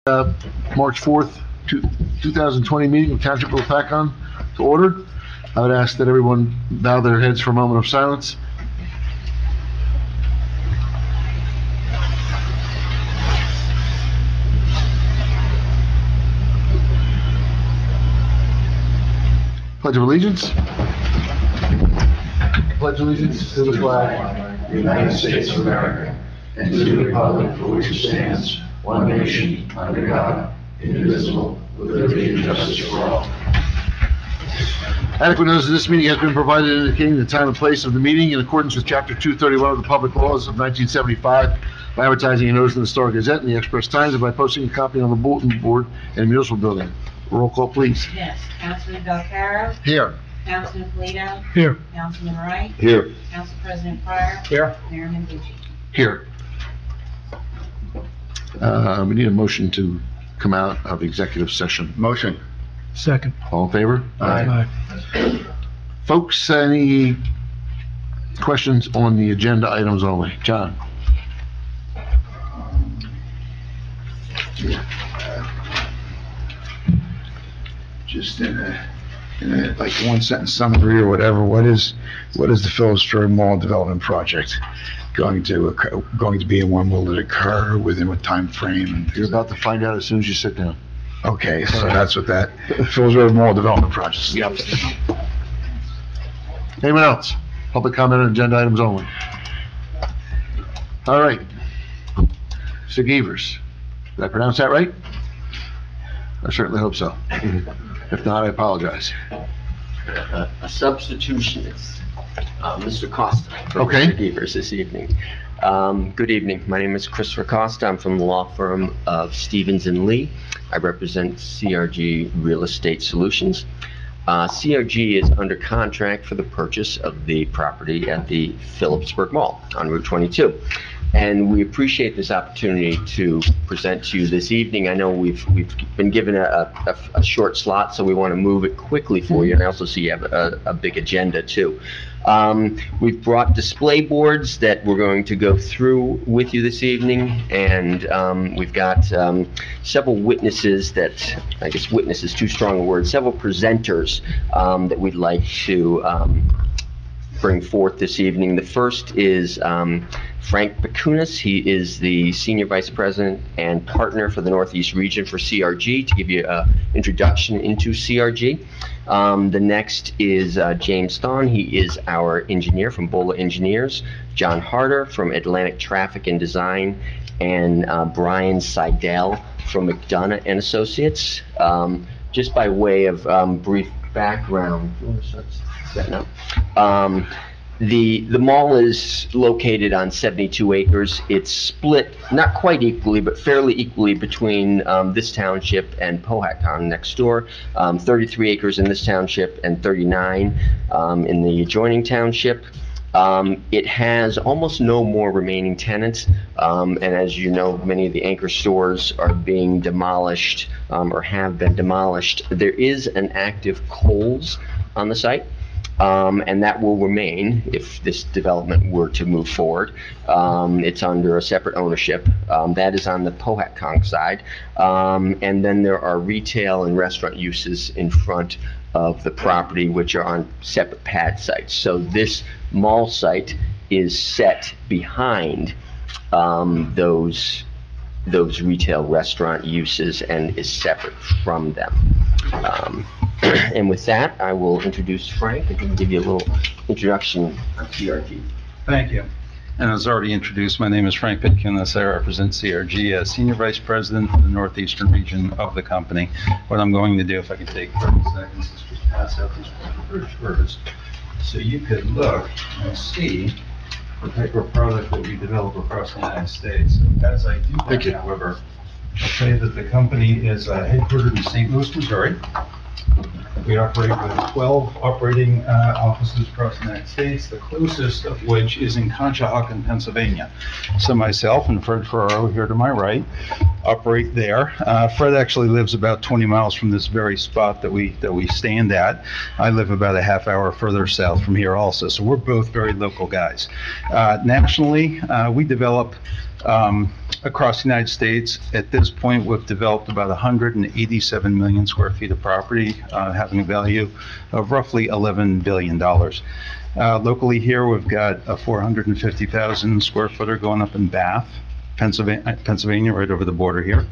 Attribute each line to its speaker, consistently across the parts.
Speaker 1: March 4th, 2020 meeting of Township of Paccon to order. I would ask that everyone bow their heads for a moment of silence. Pledge of Allegiance. Pledge allegiance to the flag
Speaker 2: of the United States of America, and to the republic for which it stands, one nation, under God, indivisible, with liberty and justice for all.
Speaker 1: Adequate notice of this meeting has been provided indicating the time and place of the meeting in accordance with Chapter 231 of the Public Laws of 1975 by advertising a notice in the Star Gazette and the Express Times and by posting a copy on the bulletin board in the municipal building. Roll call, please.
Speaker 3: Yes, Councilman Belcarro.
Speaker 1: Here.
Speaker 3: Councilman Polito.
Speaker 1: Here.
Speaker 3: Councilman Wright.
Speaker 1: Here.
Speaker 3: Council President Pryor.
Speaker 1: Here.
Speaker 3: Mayor Menducci.
Speaker 1: Here. We need a motion to come out of executive session.
Speaker 4: Motion.
Speaker 5: Second.
Speaker 1: All in favor?
Speaker 5: Aye.
Speaker 1: Folks, any questions on the agenda items only? John?
Speaker 4: Just in a like one sentence summary or whatever, what is the Phillipsburg Mall development project going to be, and when will it occur, within what time frame?
Speaker 1: You're about to find out as soon as you sit down.
Speaker 4: Okay, so that's what that Phillipsburg Mall development project is.
Speaker 1: Yep. Anyone else? Public comment on agenda items only. All right. Mr. Gevers, did I pronounce that right? I certainly hope so. If not, I apologize.
Speaker 6: A substitutionist, Mr. Costa.
Speaker 1: Okay.
Speaker 6: Mr. Gevers this evening. Good evening. My name is Christopher Costa. I'm from the law firm of Stevens and Lee. I represent CRG Real Estate Solutions. CRG is under contract for the purchase of the property at the Phillipsburg Mall on Route 22. And we appreciate this opportunity to present to you this evening. I know we've been given a short slot, so we want to move it quickly for you. And I also see you have a big agenda too. We've brought display boards that we're going to go through with you this evening, and we've got several witnesses that, I guess witness is too strong a word, several presenters that we'd like to bring forth this evening. The first is Frank Pecunas. He is the Senior Vice President and Partner for the Northeast Region for CRG, to give you an introduction into CRG. The next is James Thon. He is our engineer from Bola Engineers. John Harder from Atlantic Traffic and Design, and Brian Seidel from McDonough and Associates. Just by way of brief background, the mall is located on 72 acres. It's split, not quite equally, but fairly equally between this township and Powhatan next door. 33 acres in this township and 39 in the adjoining township. It has almost no more remaining tenants, and as you know, many of the anchor stores are being demolished or have been demolished. There is an active Kohl's on the site. And that will remain if this development were to move forward. It's under a separate ownership. That is on the Powhatan side. And then there are retail and restaurant uses in front of the property, which are on separate pad sites. So this mall site is set behind those retail restaurant uses and is separate from them. And with that, I will introduce Frank, and he can give you a little introduction on CRG.
Speaker 7: Thank you. And as already introduced, my name is Frank Pitkin. I represent CRG as Senior Vice President for the Northeastern region of the company. What I'm going to do, if I can take 30 seconds, is just pass out these brochures so you could look and see the type of product that we develop across the United States. As I do that, however, I'll tell you that the company is headquartered in St. Louis, Missouri. We operate with 12 operating offices across the United States, the closest of which is in Conshohocken, Pennsylvania. So myself and Fred Ferraro, here to my right, operate there. Fred actually lives about 20 miles from this very spot that we stand at. I live about a half hour further south from here also, so we're both very local guys. Nationally, we develop across the United States. At this point, we've developed about 187 million square feet of property, having a value of roughly $11 billion. Locally here, we've got a 450,000 square footer going up in Bath, Pennsylvania, right over the border here.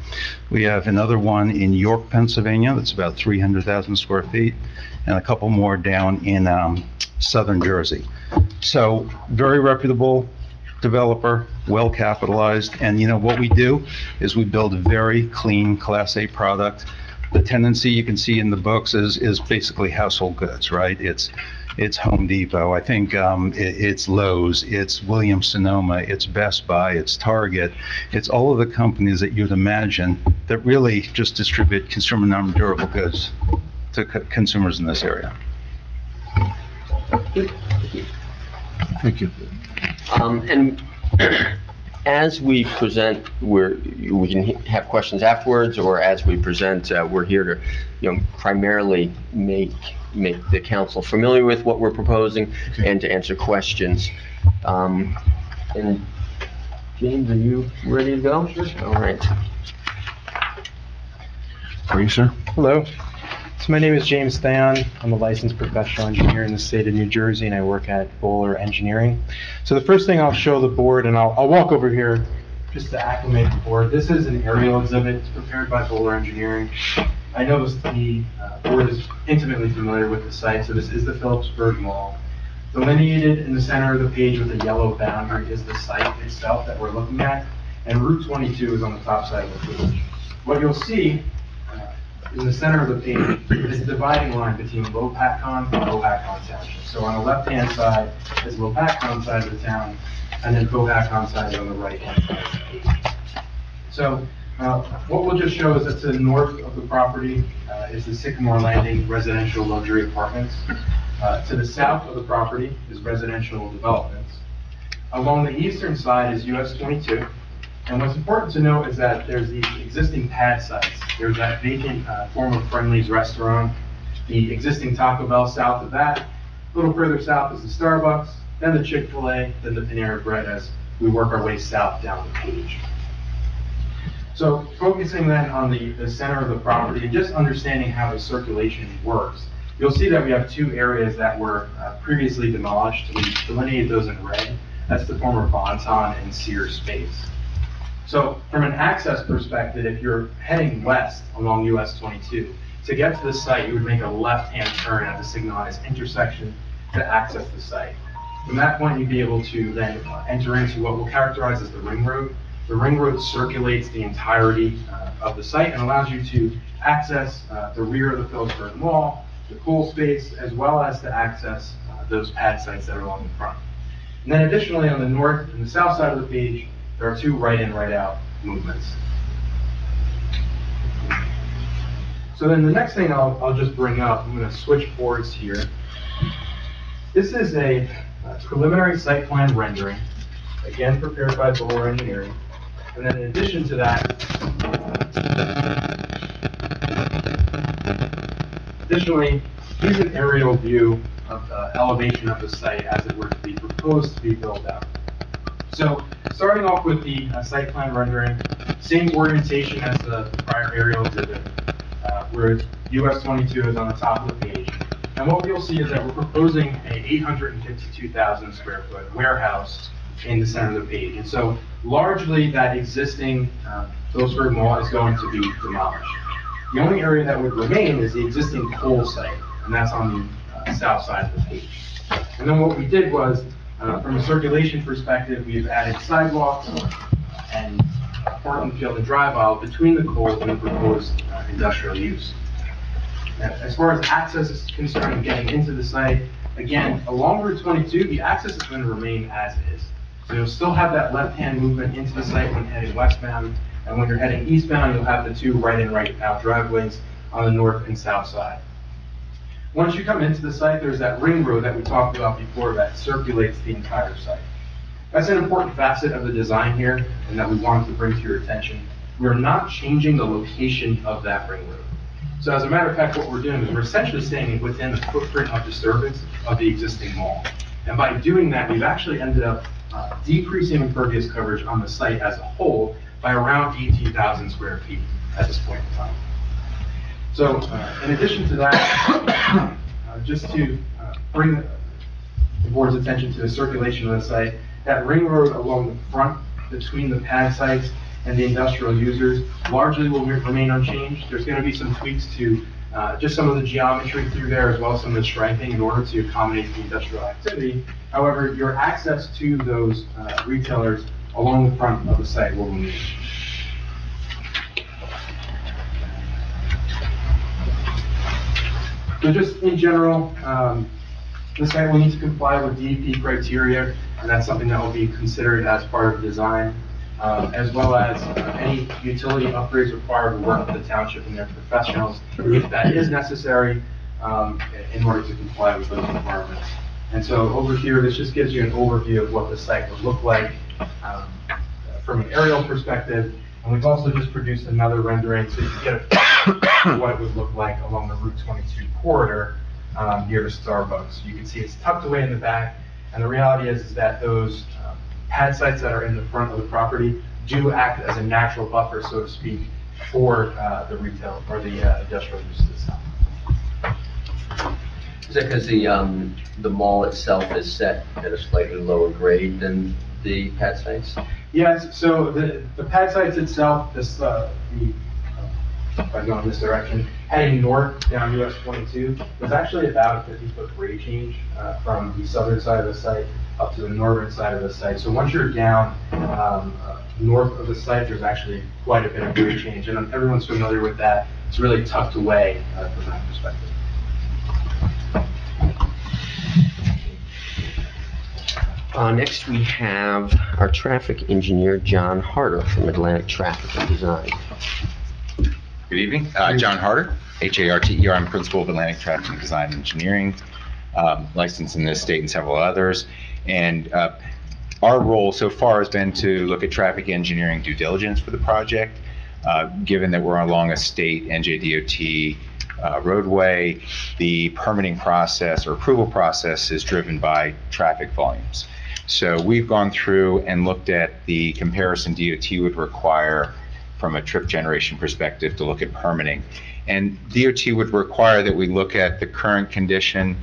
Speaker 7: We have another one in York, Pennsylvania, that's about 300,000 square feet, and a couple more down in southern Jersey. So very reputable developer, well capitalized, and you know what we do is we build a very clean Class A product. The tendency you can see in the books is basically household goods, right? It's Home Depot, I think it's Lowe's, it's Williams-Sonoma, it's Best Buy, it's Target. It's all of the companies that you'd imagine that really just distribute consumer non-durable goods to consumers in this area.
Speaker 1: Thank you.
Speaker 6: And as we present, we can have questions afterwards, or as we present, we're here to, primarily make the council familiar with what we're proposing and to answer questions. And James, are you ready to go? Sure. All right.
Speaker 1: Are you, sir?
Speaker 5: Hello. So my name is James Theon. I'm a licensed professional engineer in the state of New Jersey, and I work at Bowler Engineering. So the first thing I'll show the board, and I'll walk over here just to acclimate the board. This is an aerial exhibit. It's prepared by Bowler Engineering. I know the board is intimately familiar with the site, so this is the Phillipsburg Mall. Delineated in the center of the page with a yellow boundary is the site itself that we're looking at, and Route 22 is on the top side of the page. What you'll see in the center of the page is the dividing line between Lopatcon and Cohasset Township. So on the left-hand side is Lopatcon side of the town, and then Cohasset side is on the right-hand side of the page. So what we'll just show is that to the north of the property is the Sycamore Landing residential luxury apartments. To the south of the property is residential developments. Along the eastern side is US 22. And what's important to note is that there's the existing pad sites. There's that vacant former Friendly's restaurant, the existing Taco Bell south of that. A little further south is the Starbucks, then the Chick-fil-A, then the Panera Bread as we work our way south down the page. So focusing then on the center of the property and just understanding how the circulation works, you'll see that we have two areas that were previously demolished. We delineated those in red. That's the former Bon-Ton and Sears space. So from an access perspective, if you're heading west along US 22, to get to the site, you would make a left-hand turn at the signalized intersection to access the site. From that point, you'd be able to then enter into what we'll characterize as the ring road. The ring road circulates the entirety of the site and allows you to access the rear of the Phillipsburg Mall, the cool space, as well as to access those pad sites that are along the front. And then additionally, on the north and the south side of the page, there are two right-in, right-out movements. So then the next thing I'll just bring up, I'm going to switch boards here. This is a preliminary site plan rendering, again prepared by Bowler Engineering. And then in addition to that, additionally, here's an aerial view of the elevation of the site as it were to be proposed to be built out. So starting off with the site plan rendering, same orientation as the prior aerial exhibit, where US 22 is on the top of the page. And what you'll see is that we're proposing a 852,000 square foot warehouse in the center of the page. And so largely that existing Phillipsburg Mall is going to be demolished. The only area that would remain is the existing coal site, and that's on the south side of the page. And then what we did was, from a circulation perspective, we've added sidewalks and parking field and drive aisle between the coal and the proposed industrial use. Now, as far as access is concerned and getting into the site, again, along Route 22, the access is going to remain as is. So you'll still have that left-hand movement into the site when heading westbound, and when you're heading eastbound, you'll have the two right-in, right-out driveways on the north and south side. Once you come into the site, there's that ring road that we talked about before that circulates the entire site. That's an important facet of the design here, and that we wanted to bring to your attention. We're not changing the location of that ring road. So as a matter of fact, what we're doing is we're essentially staying within the footprint of disturbance of the existing mall. And by doing that, we've actually ended up decreasing impervious coverage on the site as a whole by around 18,000 square feet at this point in time. So in addition to that, just to bring the board's attention to the circulation of the site, that ring road along the front between the pad sites and the industrial users largely will remain unchanged. There's going to be some tweaks to just some of the geometry through there, as well as some of the striping in order to accommodate the industrial activity. However, your access to those retailers along the front of the site will remain. So just in general, the site will need to comply with DEP criteria, and that's something that will be considered as part of the design, as well as any utility upgrades required will work with the township and their professionals if that is necessary in order to comply with those requirements. And so over here, this just gives you an overview of what the site would look like from an aerial perspective. And we've also just produced another rendering so you can get a what it would look like along the Route 22 corridor near the Starbucks. You can see it's tucked away in the back, and the reality is that those pad sites that are in the front of the property do act as a natural buffer, so to speak, for the retail or the industrial uses.
Speaker 6: Is that because the mall itself is set at a slightly lower grade than the pad sites?
Speaker 5: Yes, so the pad sites itself, this, if I go in this direction, heading north down US 22, there's actually about a 50-foot grade change from the southern side of the site up to the northern side of the site. So once you're down north of the site, there's actually quite a bit of grade change, and everyone's familiar with that. It's really tucked away from that perspective.
Speaker 6: Next, we have our traffic engineer, John Harder from Atlantic Traffic and Design.
Speaker 8: Good evening. John Harder, H-A-R-T-E-R. I'm principal of Atlantic Traffic and Design Engineering, licensed in this state and several others. And our role so far has been to look at traffic engineering due diligence for the project. Given that we're along a state NJDOT roadway, the permitting process or approval process is driven by traffic volumes. So we've gone through and looked at the comparison DOT would require from a trip generation perspective to look at permitting. And DOT would require that we look at the current condition,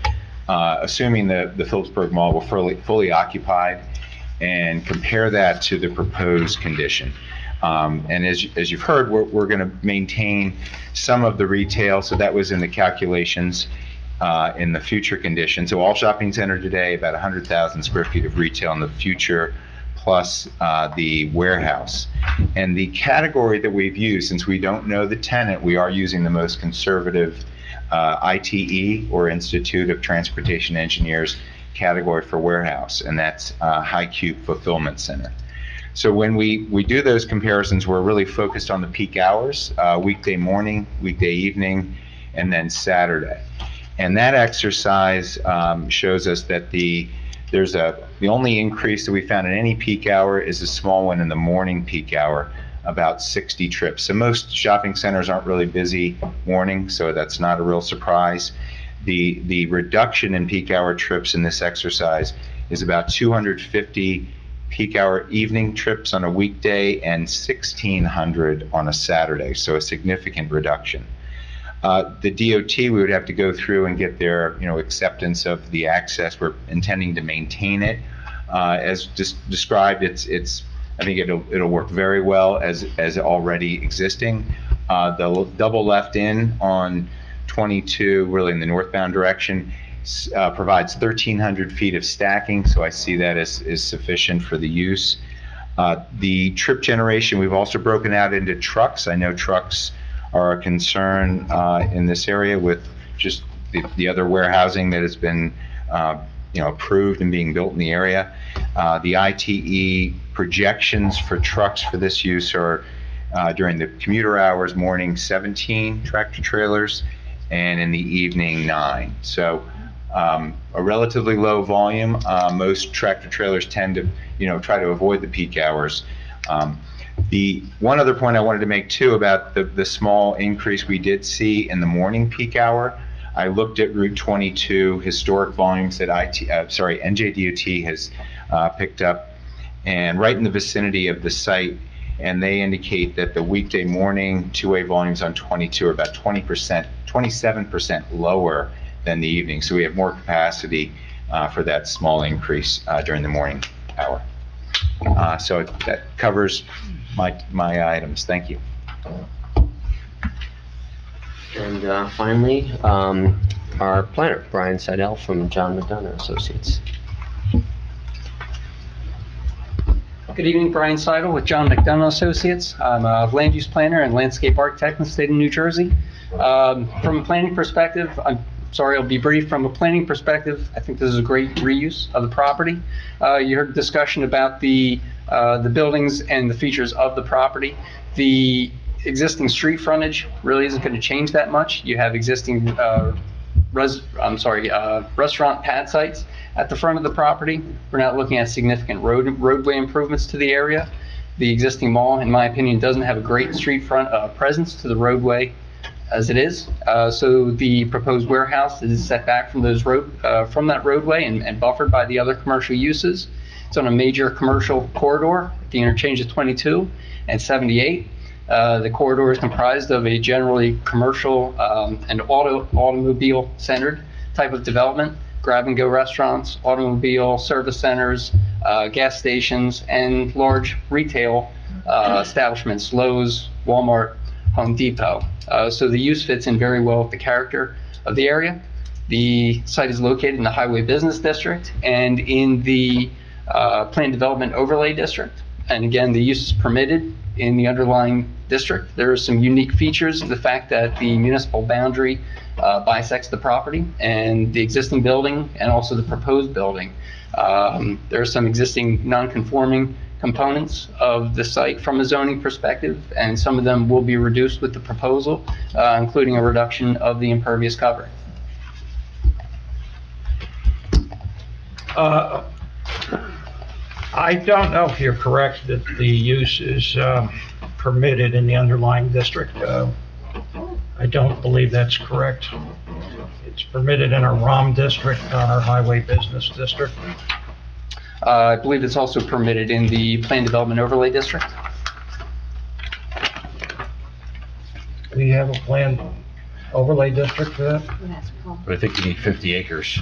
Speaker 8: assuming the Phillipsburg Mall were fully occupied, and compare that to the proposed condition. And as you've heard, we're going to maintain some of the retail, so that was in the calculations in the future condition. So all shopping center today, about 100,000 square feet of retail in the future, plus the warehouse. And the category that we've used, since we don't know the tenant, we are using the most conservative ITE, or Institute of Transportation Engineers, category for warehouse, and that's High Cube Fulfillment Center. So when we do those comparisons, we're really focused on the peak hours, weekday morning, weekday evening, and then Saturday. And that exercise shows us that the only increase that we found in any peak hour is a small one in the morning peak hour, about 60 trips. So most shopping centers aren't really busy morning, so that's not a real surprise. The reduction in peak hour trips in this exercise is about 250 peak hour evening trips on a weekday and 1,600 on a Saturday, so a significant reduction. The DOT, we would have to go through and get their acceptance of the access. We're intending to maintain it. As described, I think it'll work very well as already existing. The double left in on 22, really in the northbound direction, provides 1,300 feet of stacking, so I see that as sufficient for the use. The trip generation, we've also broken out into trucks. I know trucks are a concern in this area with just the other warehousing that has been approved and being built in the area. The ITE projections for trucks for this use are during the commuter hours, morning 17 tractor trailers, and in the evening 9. So a relatively low volume. Most tractor trailers tend to try to avoid the peak hours. The one other point I wanted to make too about the small increase we did see in the morning peak hour. I looked at Route 22 historic volumes that NJDOT has picked up, and right in the vicinity of the site, and they indicate that the weekday morning two-way volumes on 22 are about 20%, 27% lower than the evening. So we have more capacity for that small increase during the morning hour. So that covers my items. Thank you.
Speaker 6: And finally, our planner, Brian Seidel from John McDonough Associates.
Speaker 9: Good evening, Brian Seidel with John McDonough Associates. I'm a land use planner and landscape architect in the state of New Jersey. From a planning perspective, I'll be brief. From a planning perspective, I think this is a great reuse of the property. You heard discussion about the buildings and the features of the property. The existing street frontage really isn't going to change that much. You have existing restaurant pad sites at the front of the property. We're not looking at significant roadway improvements to the area. The existing mall, in my opinion, doesn't have a great street front presence to the roadway as it is. So the proposed warehouse is set back from from that roadway and buffered by the other commercial uses. It's on a major commercial corridor at the interchange of 22 and 78. The corridor is comprised of a generally commercial and automobile-centered type of development, grab-and-go restaurants, automobile service centers, gas stations, and large retail establishments, Lowe's, Walmart, Home Depot. So the use fits in very well with the character of the area. The site is located in the Highway Business District and in the Planned Development Overlay District. And again, the use is permitted in the underlying district. There are some unique features, the fact that the municipal boundary bisects the property and the existing building and also the proposed building. There are some existing non-conforming components of the site from a zoning perspective, and some of them will be reduced with the proposal, including a reduction of the impervious cover.
Speaker 10: I don't know if you're correct that the use is permitted in the underlying district. I don't believe that's correct. It's permitted in our ROM district, not our Highway Business District.
Speaker 9: I believe it's also permitted in the Planned Development Overlay District.
Speaker 10: Do you have a planned overlay district for that?
Speaker 11: But I think you need 50 acres.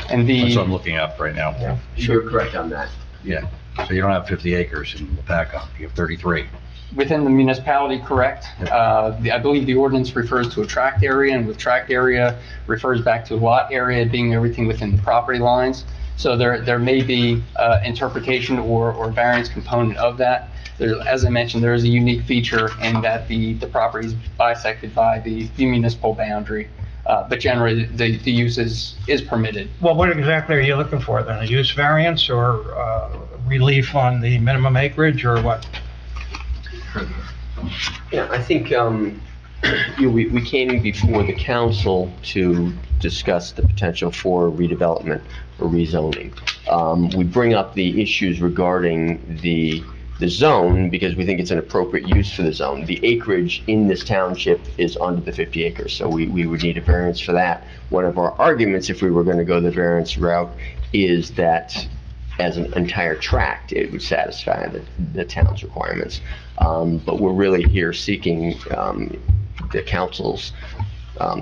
Speaker 9: And
Speaker 11: That's what I'm looking up right now.
Speaker 10: Yeah.
Speaker 6: You're correct on that.
Speaker 11: Yeah, so you don't have 50 acres in Wapaka, you have 33.
Speaker 9: Within the municipality, correct. I believe the ordinance refers to a tract area, and with tract area refers back to lot area being everything within the property lines. So there may be interpretation or variance component of that. As I mentioned, there is a unique feature in that the property is bisected by the municipal boundary. But generally, the use is permitted.
Speaker 10: Well, what exactly are you looking for then? A use variance or relief on the minimum acreage or what?
Speaker 6: Yeah, I think we came before the council to discuss the potential for redevelopment or rezoning. We bring up the issues regarding the zone because we think it's an appropriate use for the zone. The acreage in this township is under the 50 acres, so we would need a variance for that. One of our arguments, if we were going to go the variance route, is that as an entire tract, it would satisfy the town's requirements. But we're really here seeking the council's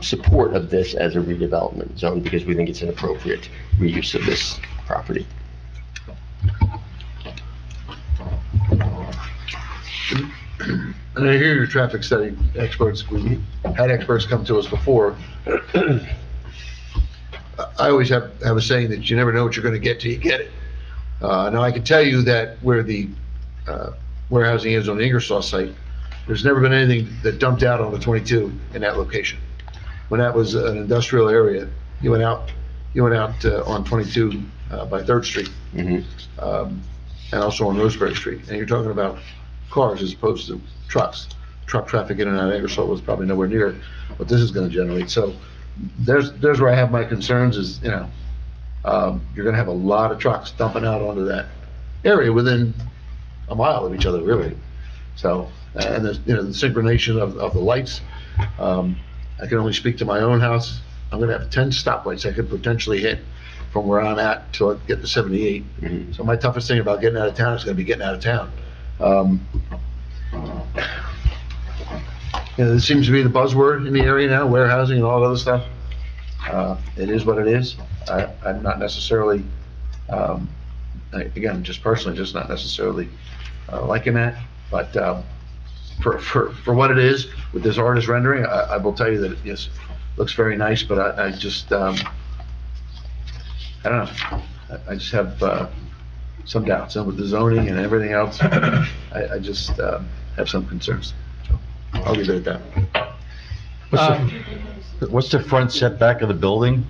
Speaker 6: support of this as a redevelopment zone because we think it's an appropriate reuse of this property.
Speaker 1: And I hear your traffic study experts. We had experts come to us before. I always have a saying that you never know what you're going to get till you get it. Now I can tell you that where the warehousing is on the Ingersoll site, there's never been anything that dumped out on the 22 in that location. When that was an industrial area, you went out on 22 by 3rd Street, and also on Roseberry Street. And you're talking about cars as opposed to trucks. Truck traffic in and out of Ingersoll was probably nowhere near what this is going to generate. So there's where I have my concerns is, you're going to have a lot of trucks dumping out onto that area within a mile of each other, really. So, and the synchronization of the lights. I can only speak to my own house. I'm going to have 10 stoplights I could potentially hit from where I'm at till I get to 78. So my toughest thing about getting out of town is gonna be getting out of town. It seems to be the buzzword in the area now, warehousing and all that other stuff. It is what it is. I'm not necessarily, again, just personally, just not necessarily liking that, but for what it is, with this artist rendering, I will tell you that, yes, looks very nice, but I just, I don't know. I just have some doubts, and with the zoning and everything else, I just have some concerns. So I'll leave it at that.
Speaker 11: What's the front setback of the building?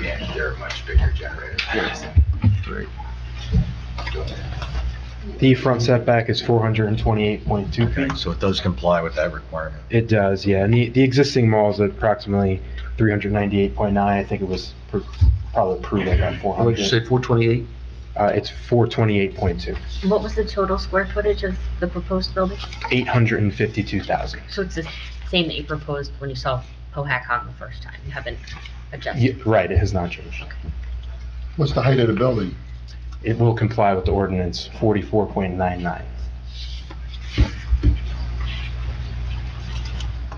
Speaker 4: Yeah, they're much bigger generators.
Speaker 11: Great.
Speaker 5: The front setback is 428.2 feet.
Speaker 11: So it does comply with that requirement.
Speaker 5: It does, yeah. And the existing mall is approximately 398.9. I think it was probably approved at about 400.
Speaker 1: What did you say, 428?
Speaker 5: It's 428.2.
Speaker 12: What was the total square footage of the proposed building?
Speaker 5: 852,000.
Speaker 12: So it's the same that you proposed when you saw Pohack the first time? You haven't adjusted?
Speaker 5: Right, it has not changed.
Speaker 13: What's the height of the building?
Speaker 5: It will comply with the ordinance 44.99.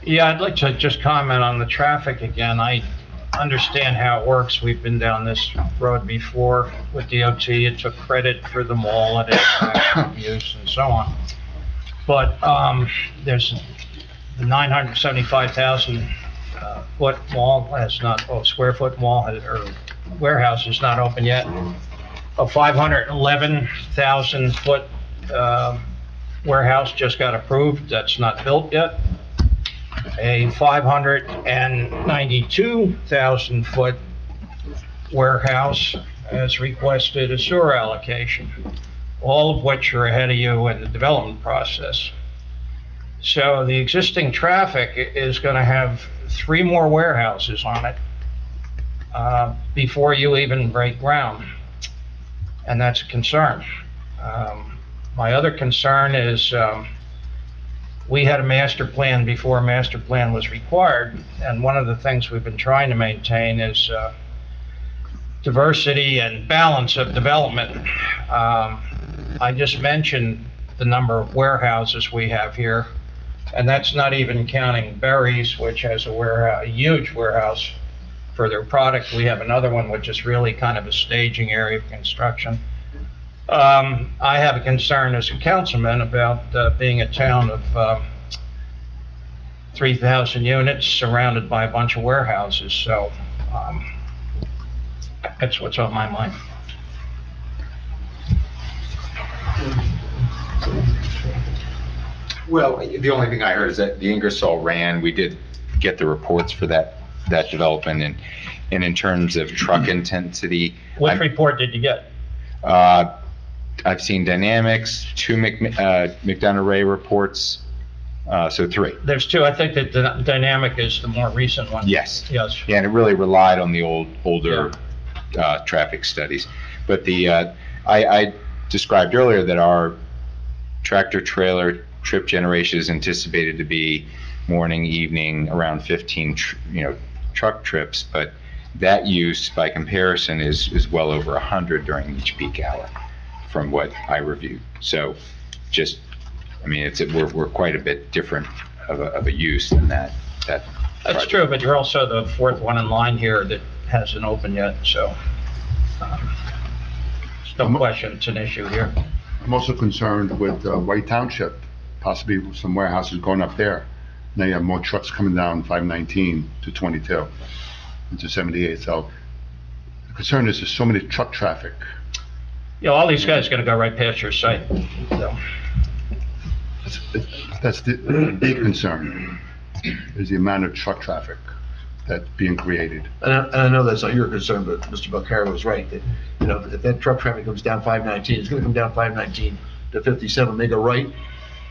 Speaker 10: Yeah, I'd like to just comment on the traffic again. I understand how it works. We've been down this road before with DOT. It took credit for the mall and its use and so on. But there's the 975,000 foot mall has not, square foot mall or warehouse is not open yet. A 511,000 foot warehouse just got approved. That's not built yet. A 592,000 foot warehouse has requested a sewer allocation, all of which are ahead of you in the development process. So the existing traffic is going to have 3 more warehouses on it before you even break ground, and that's a concern. My other concern is we had a master plan before a master plan was required, and one of the things we've been trying to maintain is diversity and balance of development. I just mentioned the number of warehouses we have here, and that's not even counting Berry's, which has a huge warehouse for their product. We have another one which is really kind of a staging area for construction. I have a concern as a councilman about being a town of 3,000 units surrounded by a bunch of warehouses, so that's what's on my mind.
Speaker 8: Well, the only thing I heard is that the Ingersoll Rand, we did get the reports for that development, and in terms of truck intensity.
Speaker 10: What report did you get?
Speaker 8: I've seen Dynamics, 2 McDonough Ray reports, so 3.
Speaker 10: There's 2. I think that the Dynamic is the more recent one.
Speaker 8: Yes.
Speaker 10: Yes.
Speaker 8: Yeah, and it really relied on the older traffic studies. But I described earlier that our tractor trailer trip generation is anticipated to be morning, evening, around 15, truck trips, but that use by comparison is well over 100 during each peak hour from what I reviewed. So just, we're quite a bit different of a use than that. That's
Speaker 10: project. True, but you're also the 4th one in line here that hasn't opened yet, so there's no question it's an issue here.
Speaker 13: I'm also concerned with White Township, possibly some warehouses going up there. Now you have more trucks coming down 519 to 22 into 78. So the concern is there's so many truck traffic.
Speaker 10: All these guys are going to go right past your site. So.
Speaker 13: That's the big concern, is the amount of truck traffic that's being created.
Speaker 1: And I know that's not your concern, but Mr. Belcarra was right, that, if that truck traffic comes down 519, it's gonna come down 519 to 57, make a right,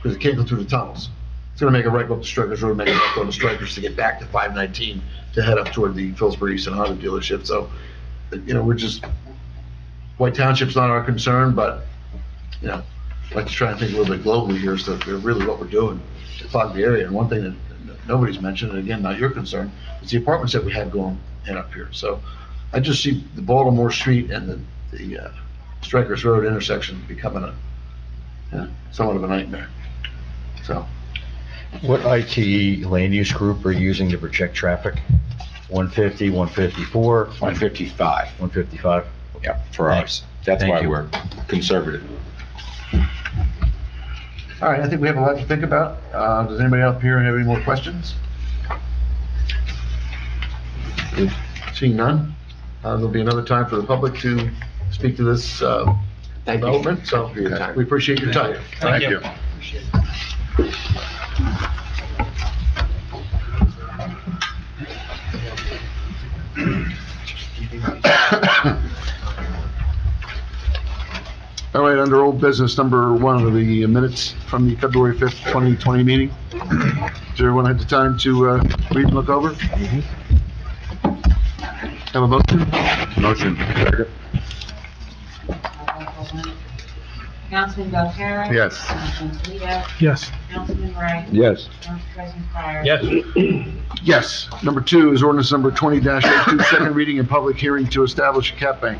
Speaker 1: because it can't go through the tunnels. It's gonna make a right, go up the Strikers Road, make a right, go to the Strikers to get back to 519 to head up toward the Phillipsburg Eastern Auto dealership. So, we're just, White Township's not our concern, but, I'd like to try and think a little bit globally here as to really what we're doing to fog the area. And one thing that nobody's mentioned, and again, not your concern, is the apartments that we have going in up here. So I just see the Baltimore Street and the Strikers Road intersection becoming somewhat of a nightmare. So,
Speaker 11: What ITE land use group are you using to project traffic? 150, 154,
Speaker 8: 155,
Speaker 11: 155?
Speaker 8: yeah, for ours. That's
Speaker 11: Thank
Speaker 8: why
Speaker 11: you.
Speaker 8: we're conservative.
Speaker 1: all right, I think we have a lot to think about. Does anybody up here have any more questions? Seeing none, there'll be another time for the public to speak to this
Speaker 6: Thank you
Speaker 1: development, so
Speaker 6: for your time.
Speaker 1: we appreciate your time.
Speaker 10: Thank you.
Speaker 1: All right, under old business, number 1 of the minutes from the February 5th, 2020 meeting. Has everyone had the time to read and look over? Have a motion?
Speaker 13: Motion.
Speaker 3: Councilman Belcarra?
Speaker 13: Yes.
Speaker 3: Councilman Toledo?
Speaker 10: Yes.
Speaker 3: Councilman Wright?
Speaker 4: Yes.
Speaker 3: Council President Fire?
Speaker 10: Yes.
Speaker 1: Yes. Number 2 is ordinance number 20-02, second reading and public hearing to establish a cap bank.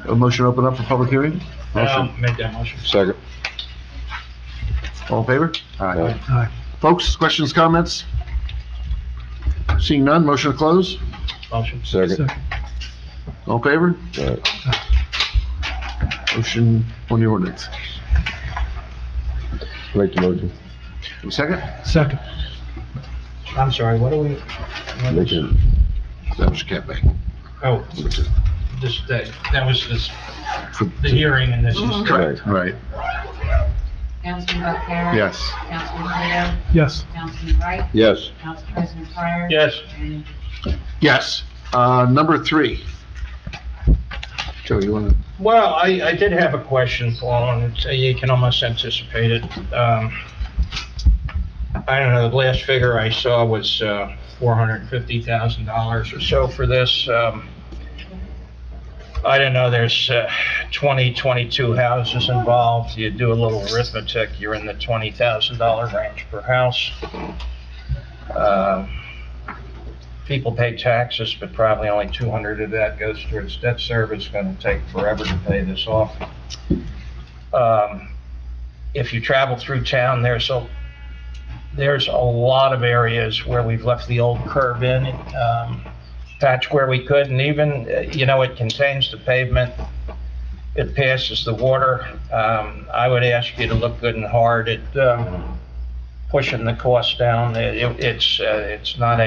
Speaker 1: A motion open up for public hearing?
Speaker 10: I'll make that motion.
Speaker 13: Second.
Speaker 1: All in favor?
Speaker 10: Aye.
Speaker 1: Folks, questions, comments? Seeing none, motion to close?
Speaker 10: Motion.
Speaker 13: Second.
Speaker 1: All in favor? Motion on the ordinance.
Speaker 13: Make the motion.
Speaker 1: A second?
Speaker 10: Second. I'm sorry, what are we?
Speaker 1: Establish a cap bank.
Speaker 10: Oh,
Speaker 1: Number 2.
Speaker 10: that was the hearing and this is.
Speaker 1: Correct. Right.
Speaker 3: Councilman Belcarra?
Speaker 13: Yes.
Speaker 3: Councilman Toledo?
Speaker 10: Yes.
Speaker 3: Councilman Wright?
Speaker 13: Yes.
Speaker 3: Council President Fire?
Speaker 10: Yes.
Speaker 3: And
Speaker 1: Yes. Number 3. Joe, you want to?
Speaker 10: Well, I did have a question, Paul, and you can almost anticipate it. I don't know, the last figure I saw was $450,000 or so for this. I don't know, there's 22 houses involved. You do a little arithmetic, you're in the $20,000 range per house. People pay taxes, but probably only 200 of that goes towards debt service. It's going to take forever to pay this off. If you travel through town, there's a lot of areas where we've left the old curb in, patch where we could, and even, it contains the pavement. It passes the water. I would ask you to look good and hard at pushing the cost down. It's not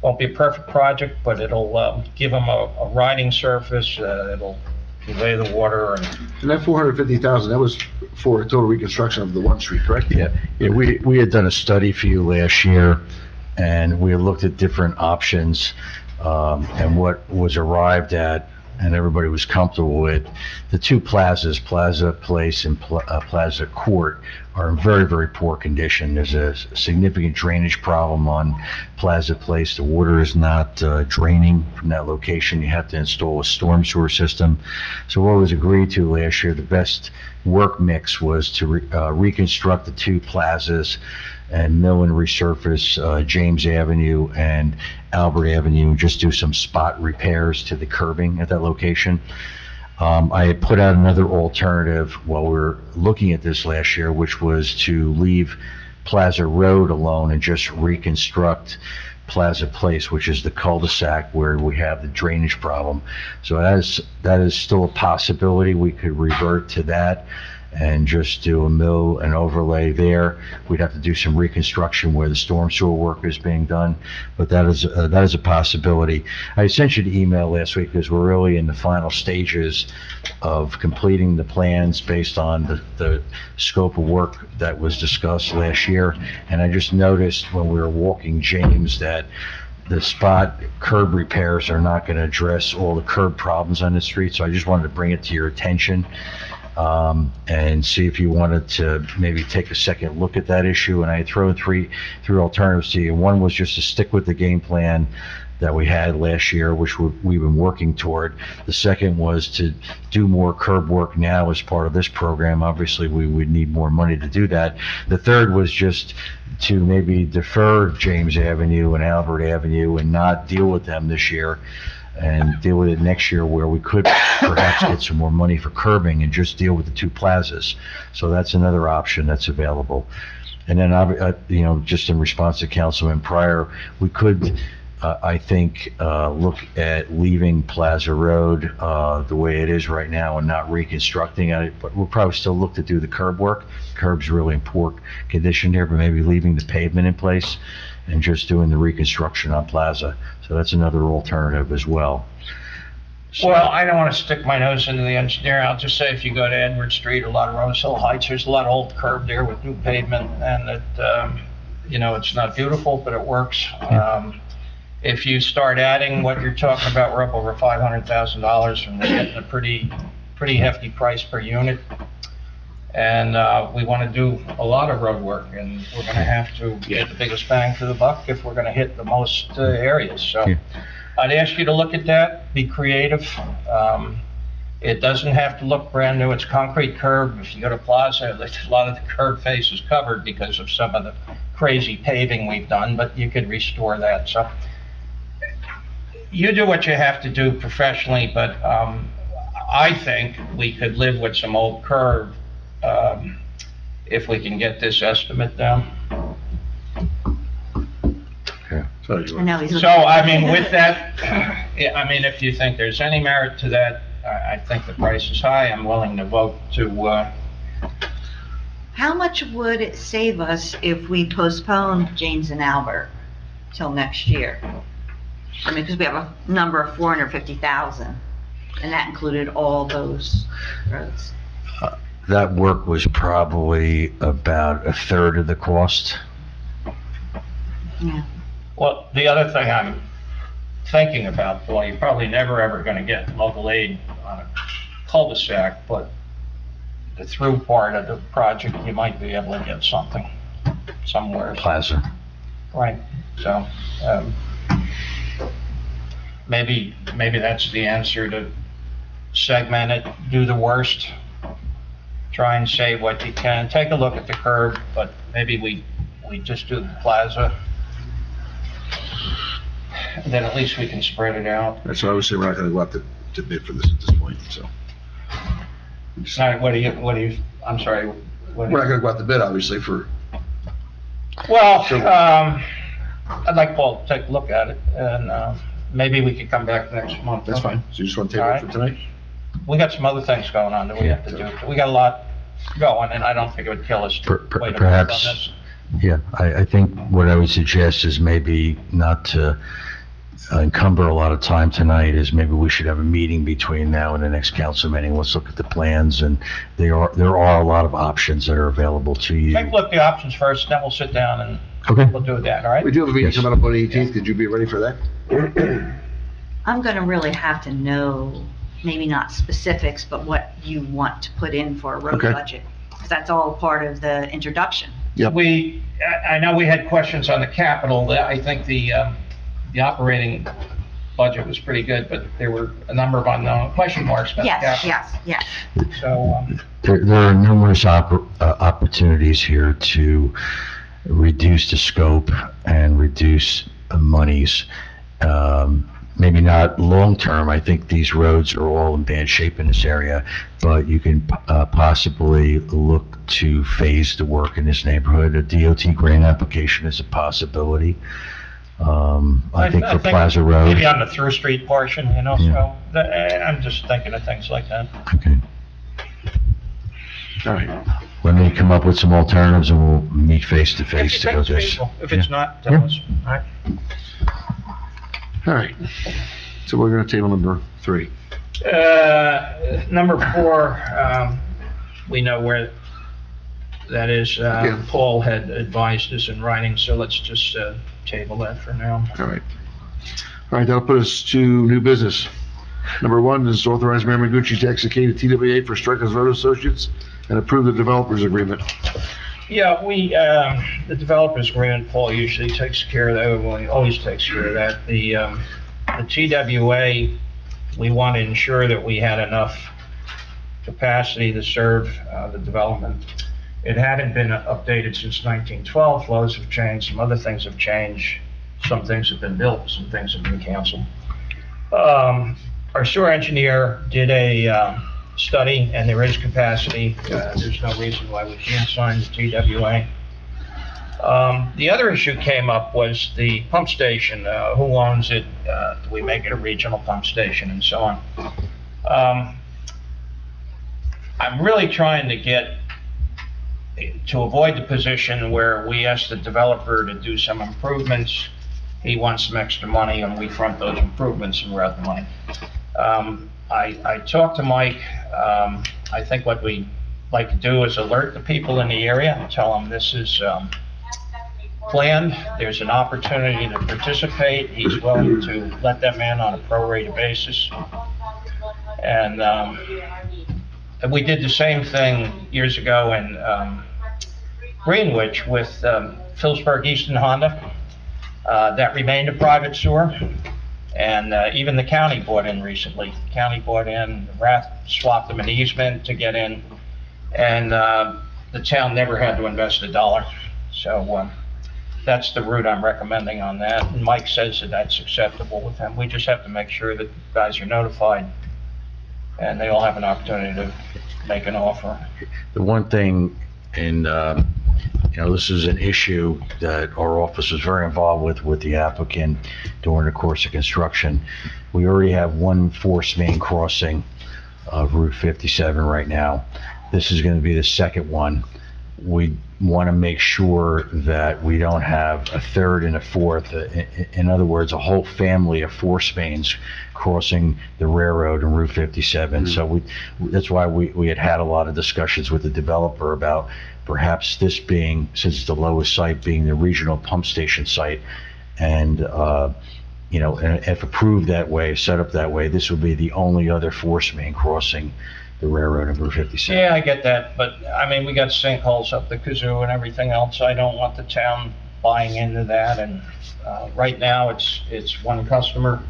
Speaker 10: won't be a perfect project, but it'll give them a riding surface. It'll convey the water and
Speaker 1: And that 450,000, that was for a total reconstruction of the 1 street, correct?
Speaker 11: Yeah, we had done a study for you last year, and we had looked at different options, and what was arrived at, and everybody was comfortable with, the 2 plazas, Plaza Place and Plaza Court, are in very, very poor condition. There's a significant drainage problem on Plaza Place. The water is not draining from that location. You have to install a storm sewer system. So what was agreed to last year, the best work mix was to reconstruct the 2 plazas and mill and resurface James Avenue and Albert Avenue, and just do some spot repairs to the curbing at that location. I had put out another alternative while we were looking at this last year, which was to leave Plaza Road alone and just reconstruct Plaza Place, which is the cul-de-sac where we have the drainage problem. So that is still a possibility. We could revert to that and just do a mill and overlay there. We'd have to do some reconstruction where the storm sewer work is being done, but that is a possibility. I sent you the email last week because we're really in the final stages of completing the plans based on the scope of work that was discussed last year. And I just noticed when we were walking James that the spot curb repairs are not going to address all the curb problems on the street, so I just wanted to bring it to your attention. And see if you wanted to maybe take a second look at that issue. And I had thrown three alternatives to you. One was just to stick with the game plan that we had last year, which we've been working toward. The second was to do more curb work now as part of this program. Obviously, we would need more money to do that. The third was just to maybe defer James Avenue and Albert Avenue and not deal with them this year, and deal with it next year, where we could perhaps get some more money for curbing and just deal with the two plazas. So that's another option that's available. And then, you know, just in response to Councilman Pryor, we could, I think, look at leaving Plaza Road the way it is right now and not reconstructing it, but we'll probably still look to do the curb work. Curb's really in poor condition here, but maybe leaving the pavement in place and just doing the reconstruction on Plaza. So that's another alternative as well.
Speaker 10: Well, I don't want to stick my nose into the engineering. I'll just say if you go to Edward Street, a lot of Rose Hill Heights, there's a lot of old curb there with new pavement, and it, you know, it's not beautiful, but it works. If you start adding what you're talking about, we're up over $500,000, and we're getting a pretty hefty price per unit. And we want to do a lot of road work, and we're going to have to get the biggest bang for the buck if we're going to hit the most areas. So I'd ask you to look at that, be creative. It doesn't have to look brand new. It's concrete curb. If you go to Plaza, a lot of the curb face is covered because of some of the crazy paving we've done, but you could restore that. So you do what you have to do professionally, but I think we could live with some old curb if we can get this estimate down.
Speaker 1: So,
Speaker 10: I mean, with that, I mean, if you think there's any merit to that, I think the price is high. I'm willing to vote to,
Speaker 14: How much would it save us if we postponed James and Albert till next year? I mean, because we have a number of 450,000, and that included all those roads.
Speaker 11: That work was probably about a third of the cost.
Speaker 14: Yeah.
Speaker 10: well, the other thing I'm thinking about, well, you're probably never ever going to get local aid on a cul-de-sac, but the through part of the project, you might be able to get something somewhere.
Speaker 11: Plaza.
Speaker 10: Right, so, maybe that's the answer, to segment it, do the worst, try and save what you can, take a look at the curb, but maybe we just do the Plaza. Then at least we can spread it out.
Speaker 1: That's why I was saying we're not gonna go out to bid for this at this point, so.
Speaker 10: Now, what do you, I'm sorry.
Speaker 1: We're not gonna go out to bid, obviously, for.
Speaker 10: Well, I'd like Paul to take a look at it, and, maybe we could come back next month.
Speaker 1: That's fine. So you just want to table it for tonight?
Speaker 10: We got some other things going on that we have to do. We got a lot going, and I don't think it would kill us to wait a month on
Speaker 11: Perhaps,
Speaker 10: this.
Speaker 11: yeah, I think what I would suggest is maybe not to encumber a lot of time tonight, is maybe we should have a meeting between now and the next council meeting. Let's look at the plans, and there are a lot of options that are available to you.
Speaker 10: Take a look at the options first, then we'll sit down and
Speaker 11: Okay.
Speaker 10: we'll do that, all right?
Speaker 1: We do have a meeting coming up on the 18th. Could you be ready for that?
Speaker 14: I'm gonna really have to know, maybe not specifics, but what you want to put in for a road
Speaker 1: Okay.
Speaker 14: budget. Because that's all part of the introduction.
Speaker 1: Yep.
Speaker 10: I know we had questions on the capital. I think the operating budget was pretty good, but there were a number of unknown question marks about the capital.
Speaker 14: Yes.
Speaker 10: So,
Speaker 11: There are numerous opportunities here to reduce the scope and reduce monies. Maybe not long-term. I think these roads are all in bad shape in this area, but you can possibly look to phase the work in this neighborhood. A DOT grant application is a possibility. I think for Plaza Road.
Speaker 10: Maybe on the through street portion, you know,
Speaker 11: Yeah.
Speaker 10: so I'm just thinking of things like that.
Speaker 11: Okay.
Speaker 1: All right.
Speaker 11: Let me come up with some alternatives, and we'll meet face to face to go
Speaker 10: If
Speaker 11: this.
Speaker 10: it's not, tell us. All right.
Speaker 1: All right. So we're gonna table number 3.
Speaker 10: Number 4, we know where that is.
Speaker 1: Yeah.
Speaker 10: Paul had advised us in writing, so let's just table that for now.
Speaker 1: All right. All right, that'll put us to new business. Number 1 is authorize Mayor Mengucci to execute a TWA for Strikers Road Associates and approve the developers agreement.
Speaker 10: Yeah, the developer's agreement, Paul usually takes care of that, well, he always takes care of that. The TWA, we want to ensure that we had enough capacity to serve the development. It hadn't been updated since 1912, flows have changed, some other things have changed, some things have been built, some things have been canceled. Our sewer engineer did a study, and there is capacity. There's no reason why we can't sign the TWA. The other issue came up was the pump station. Who owns it? Do we make it a regional pump station, and so on? I'm really trying to avoid the position where we ask the developer to do some improvements. He wants some extra money, and we front those improvements and we're out the money. I talked to Mike. I think what we like to do is alert the people in the area and tell them this is planned. There's an opportunity to participate. He's willing to let them in on a prorated basis. And we did the same thing years ago in Greenwich with Phillipsburg Easton Honda. That remained a private sewer. And even the county bought in recently. The county bought in, Rath swapped them an easement to get in, and the town never had to invest a dollar. So that's the route I'm recommending on that. And Mike says that that's acceptable with him. We just have to make sure that the guys are notified and they all have an opportunity to make an offer.
Speaker 11: The one thing, and this is an issue that our office was very involved with the applicant during the course of construction. We already have one force main crossing of Route 57 right now. This is going to be the second one. We want to make sure that we don't have a third and a fourth. In other words, a whole family of force mains crossing the railroad and Route 57. So that's why we had a lot of discussions with the developer about perhaps this being, since it's the lowest site, being the regional pump station site. And, and if approved that way, set up that way, this would be the only other force main crossing the railroad and Route 57.
Speaker 10: Yeah, I get that, but I mean, we got sinkholes up the kazoo and everything else. I don't want the town buying into that, and right now it's one customer.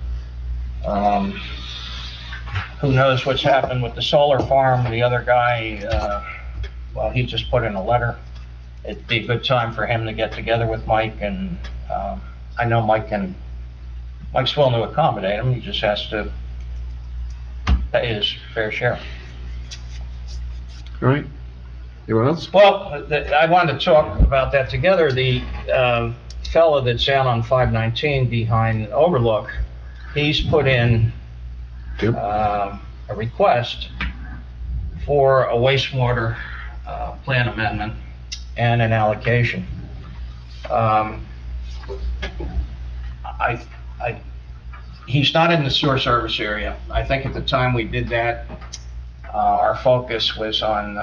Speaker 10: Who knows what's happened with the solar farm? The other guy, well, he just put in a letter. It'd be a good time for him to get together with Mike, and I know Mike's willing to accommodate him. He just has to pay his fair share.
Speaker 1: All right. Anyone else?
Speaker 10: Well, I wanted to talk about that together. The fellow that's out on 519 behind Overlook, he's put in a request for a wastewater plan amendment and an allocation. He's not in the sewer service area. I think at the time we did that, our focus was on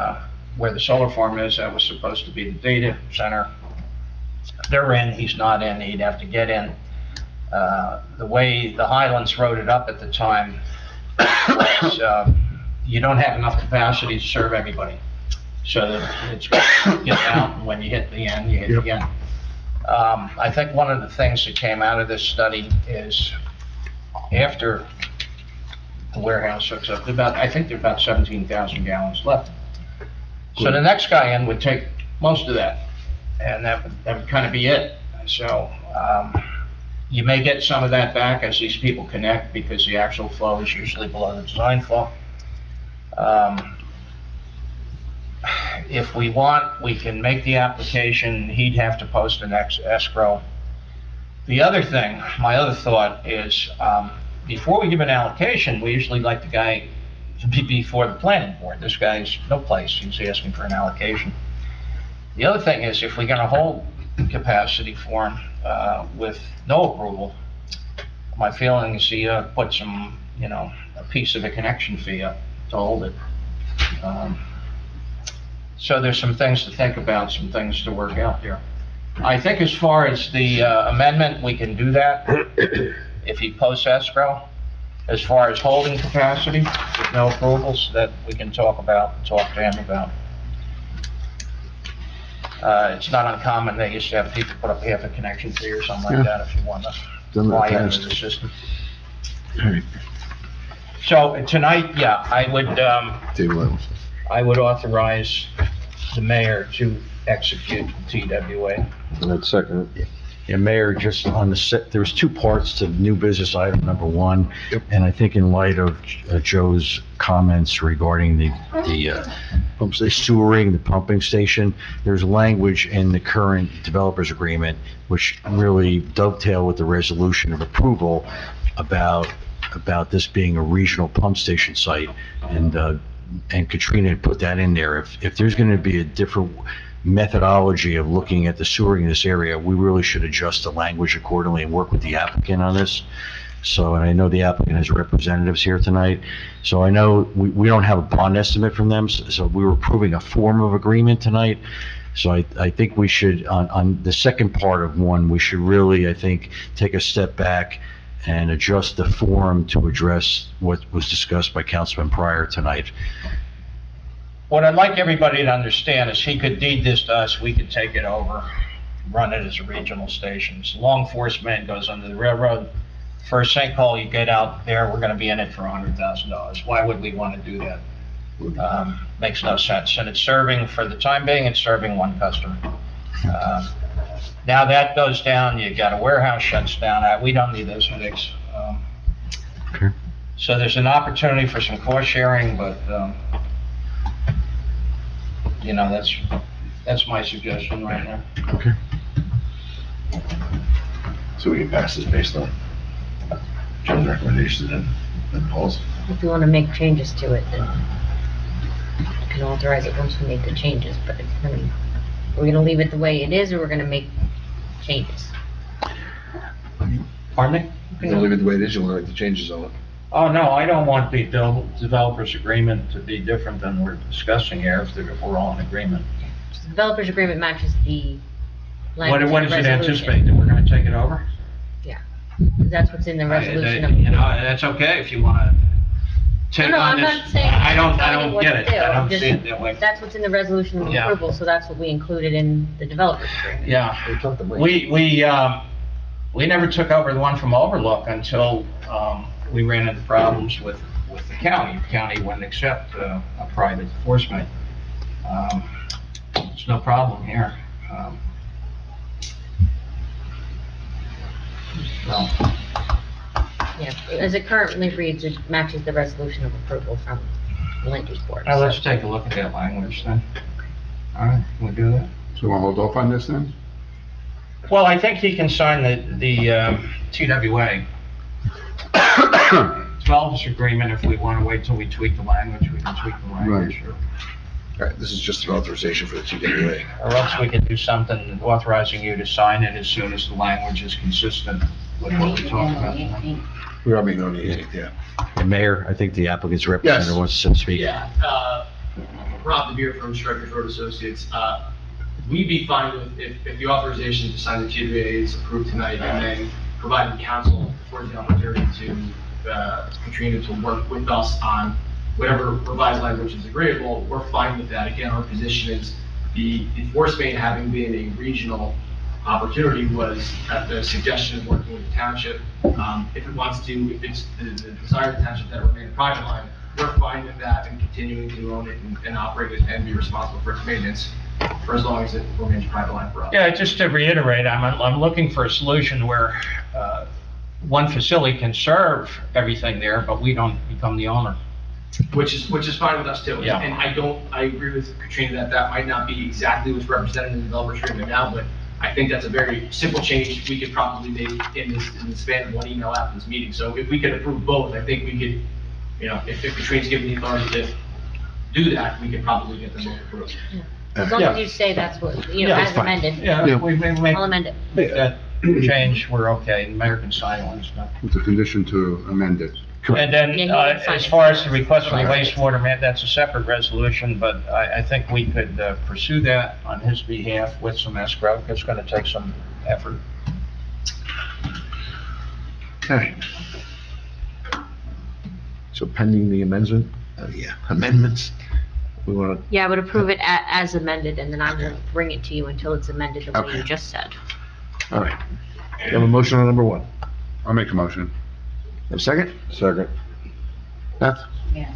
Speaker 10: where the solar farm is. That was supposed to be the data center. They're in, he's not in, he'd have to get in. The way the Highlands wrote it up at the time, was, you don't have enough capacity to serve everybody. So that it's going to get out, and when you hit the end, you hit the end. I think one of the things that came out of this study is after the warehouse hooks up, I think there's about 17,000 gallons left. So the next guy in would take most of that, and that would kind of be it. So you may get some of that back as these people connect, because the actual flow is usually below the design flow. If we want, we can make the application. He'd have to post an escrow. The other thing, my other thought is, before we give an allocation, we usually like the guy to be before the planning board. This guy's no place, he's asking for an allocation. The other thing is, if we're gonna hold capacity for him with no approval, my feeling is he put some, a piece of a connection fee up to hold it. So there's some things to think about, some things to work out here. I think as far as the amendment, we can do that if he posts escrow. As far as holding capacity with no approvals, that we can talk to him about. It's not uncommon, they used to have people put up half a connection fee or something
Speaker 1: Yeah.
Speaker 10: like that if you want to
Speaker 1: Done in the
Speaker 10: buy into
Speaker 1: past.
Speaker 10: the system.
Speaker 1: All right.
Speaker 10: So tonight, yeah,
Speaker 1: Table items.
Speaker 10: I would authorize the mayor to execute TWA.
Speaker 1: And I'd second it.
Speaker 11: Yeah, Mayor, just on there was two parts to new business item number one. And I think in light of Joe's comments regarding the sewering, the pumping station, there's language in the current developers agreement which really dovetail with the resolution of approval about this being a regional pump station site. And Katrina had put that in there. If there's going to be a different methodology of looking at the sewering in this area, we really should adjust the language accordingly and work with the applicant on this. So, and I know the applicant has representatives here tonight, so I know we don't have a bond estimate from them, so we were approving a form of agreement tonight. So I think we should, on the second part of one, we should really, I think, take a step back and adjust the form to address what was discussed by Councilman Pryor tonight.
Speaker 10: What I'd like everybody to understand is he could deed this to us, we could take it over, run it as a regional station. So law enforcement goes under the railroad. First sinkhole, you get out there, we're gonna be in it for $100,000. Why would we wanna do that? Makes no sense. And it's serving, for the time being, it's serving one customer. Now that goes down, you got a warehouse shuts down, we don't need those headaches.
Speaker 11: Okay.
Speaker 10: So there's an opportunity for some cost sharing, but, you know, that's my suggestion right now.
Speaker 1: Okay. So we can pass this based on Joe's recommendations and Paul's.
Speaker 12: If we want to make changes to it, then we can authorize it once we make the changes, but we're going to leave it the way it is, or we're going to make changes?
Speaker 10: Pardon me?
Speaker 1: You're gonna leave it the way it is, you want to make the changes on it.
Speaker 10: Oh, no, I don't want the developer's agreement to be different than we're discussing here, if we're all in agreement.
Speaker 12: The developer's agreement matches the language
Speaker 10: What
Speaker 12: of
Speaker 10: does
Speaker 12: the
Speaker 10: it
Speaker 12: resolution.
Speaker 10: anticipate, that we're gonna take it over?
Speaker 12: Yeah, 'cause that's what's in the resolution.
Speaker 10: You know, that's okay if you wanna take
Speaker 12: No,
Speaker 10: on
Speaker 12: I'm
Speaker 10: this.
Speaker 12: not saying.
Speaker 10: I don't
Speaker 12: telling you what
Speaker 10: get
Speaker 12: to
Speaker 10: it,
Speaker 12: do.
Speaker 10: I don't
Speaker 12: Just-
Speaker 10: see it that way.
Speaker 12: That's what's in the resolution of
Speaker 10: Yeah.
Speaker 12: approval, so that's what we included in the developer's agreement.
Speaker 10: Yeah, we never took over the one from Overlook until, we ran into problems with the county. The county wouldn't accept, a private enforcement. There's no problem here. So,
Speaker 12: Yeah, as it currently reads, it matches the resolution of approval from the land use board.
Speaker 10: now let's take a look at that language then. All right, can we do that?
Speaker 13: So we'll hold off on this then?
Speaker 10: Well, I think he can sign the TWA. Developers agreement, if we want to wait till we tweak the language, we can tweak the language.
Speaker 1: All right, this is just an authorization for the TWA.
Speaker 10: Or else we could do something authorizing you to sign it as soon as the language is consistent with what we talked about tonight.
Speaker 1: We are meeting on the 8th, yeah.
Speaker 11: And Mayor, I think the applicant's representative wants to speak.
Speaker 15: Yeah, Rob DeBeer from Stryker's Road Associates. We'd be fine with, if the authorization to sign the TWA is approved tonight, and then providing council for the opportunity to, Katrina to work with us on whatever revised language is agreeable, we're fine with that. Again, our position is the enforcement having been a regional opportunity was at the suggestion of working with the township. If it wants to, if it's the desire of the township that it remain a private line, we're fine with that and continuing to own it and operate it and be responsible for its maintenance for as long as it remains a private line for us.
Speaker 10: Yeah, just to reiterate, I'm looking for a solution where, one facility can serve everything there, but we don't become the owner.
Speaker 15: Which is fine with us too.
Speaker 10: Yeah.
Speaker 15: And I agree with Katrina that might not be exactly what's represented in the developer's agreement now, but I think that's a very simple change we could probably make in the span of one email after this meeting. So if we could approve both, I think we could, you know, if Katrina's given the authority to do that, we could probably get them both approved.
Speaker 12: As long as you say that's what, you know,
Speaker 10: Yeah,
Speaker 12: as
Speaker 10: that's fine.
Speaker 12: amended.
Speaker 10: Yeah, we make
Speaker 12: I'll amend it.
Speaker 10: that change, we're okay, the mayor can sign it when it's done.
Speaker 13: With the condition to amend it.
Speaker 10: And then,
Speaker 12: Yeah, you can sign
Speaker 10: as
Speaker 12: it.
Speaker 10: far as the request for the wastewater man, that's a separate resolution, but I think we could pursue that on his behalf with some escrow. It's gonna take some effort.
Speaker 1: Okay. So pending the amendments, We want to,
Speaker 12: Yeah, I would approve it as amended, and then I won't bring it to you until it's amended the way
Speaker 1: Okay.
Speaker 12: you just said.
Speaker 1: all right. We have a motion on number 1.
Speaker 13: I'll make a motion.
Speaker 1: Have a second?
Speaker 2: Second.
Speaker 1: Beth?
Speaker 3: Yes.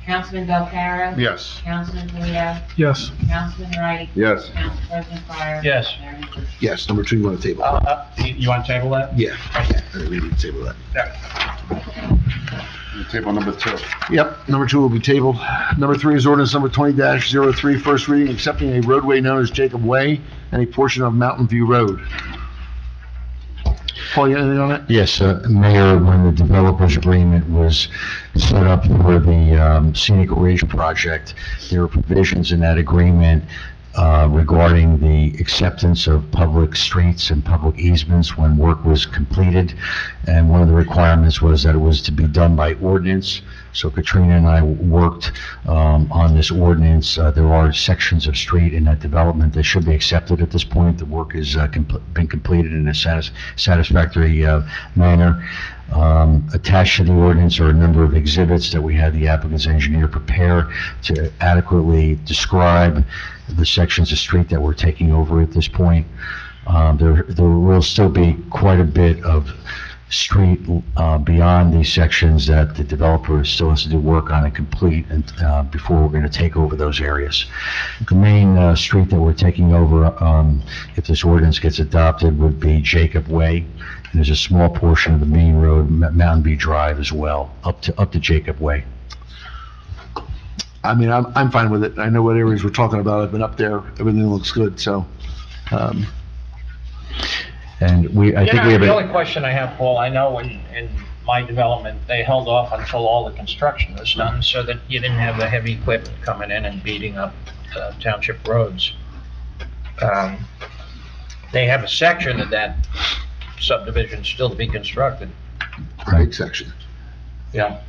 Speaker 3: Councilman Belcarra?
Speaker 13: Yes.
Speaker 3: Councilman Leo?
Speaker 10: Yes.
Speaker 3: Councilman Wright?
Speaker 2: Yes.
Speaker 3: Council President Fire?
Speaker 10: Yes.
Speaker 3: Mayor Hendricks?
Speaker 1: Yes. Number 2, you want to table?
Speaker 10: You want to table that?
Speaker 1: Yeah. We need to table that.
Speaker 13: Table number 2.
Speaker 1: Yep, number 2 will be tabled. Number 3 is ordinance number 20-03, first reading, accepting a roadway known as Jacob Way and a portion of Mountain View Road. Paul, you got anything on it?
Speaker 11: Yes, Mayor, when the developers agreement was set up for the Scenic Ridge project, there were provisions in that agreement regarding the acceptance of public streets and public easements when work was completed. And one of the requirements was that it was to be done by ordinance. So Katrina and I worked on this ordinance. There are sections of street in that development that should be accepted at this point. The work has been completed in a satisfactory manner. Attached to the ordinance are a number of exhibits that we had the applicant's engineer prepare to adequately describe the sections of street that we're taking over at this point. There will still be quite a bit of street beyond these sections that the developer still has to do work on and complete and before we're going to take over those areas. The main street that we're taking over, if this ordinance gets adopted, would be Jacob Way. And there's a small portion of the main road, Mountain View Drive as well, up to Jacob Way.
Speaker 1: I mean, I'm fine with it. I know what areas we're talking about. I've been up there. Everything looks good, so.
Speaker 11: And I think we have
Speaker 10: The
Speaker 11: a...
Speaker 10: only question I have, Paul, I know in my development, they held off until all the construction was done so that you didn't have the heavy equipment coming in and beating up township roads. They have a section of that subdivision still to be constructed.
Speaker 1: Big section.
Speaker 10: Yeah.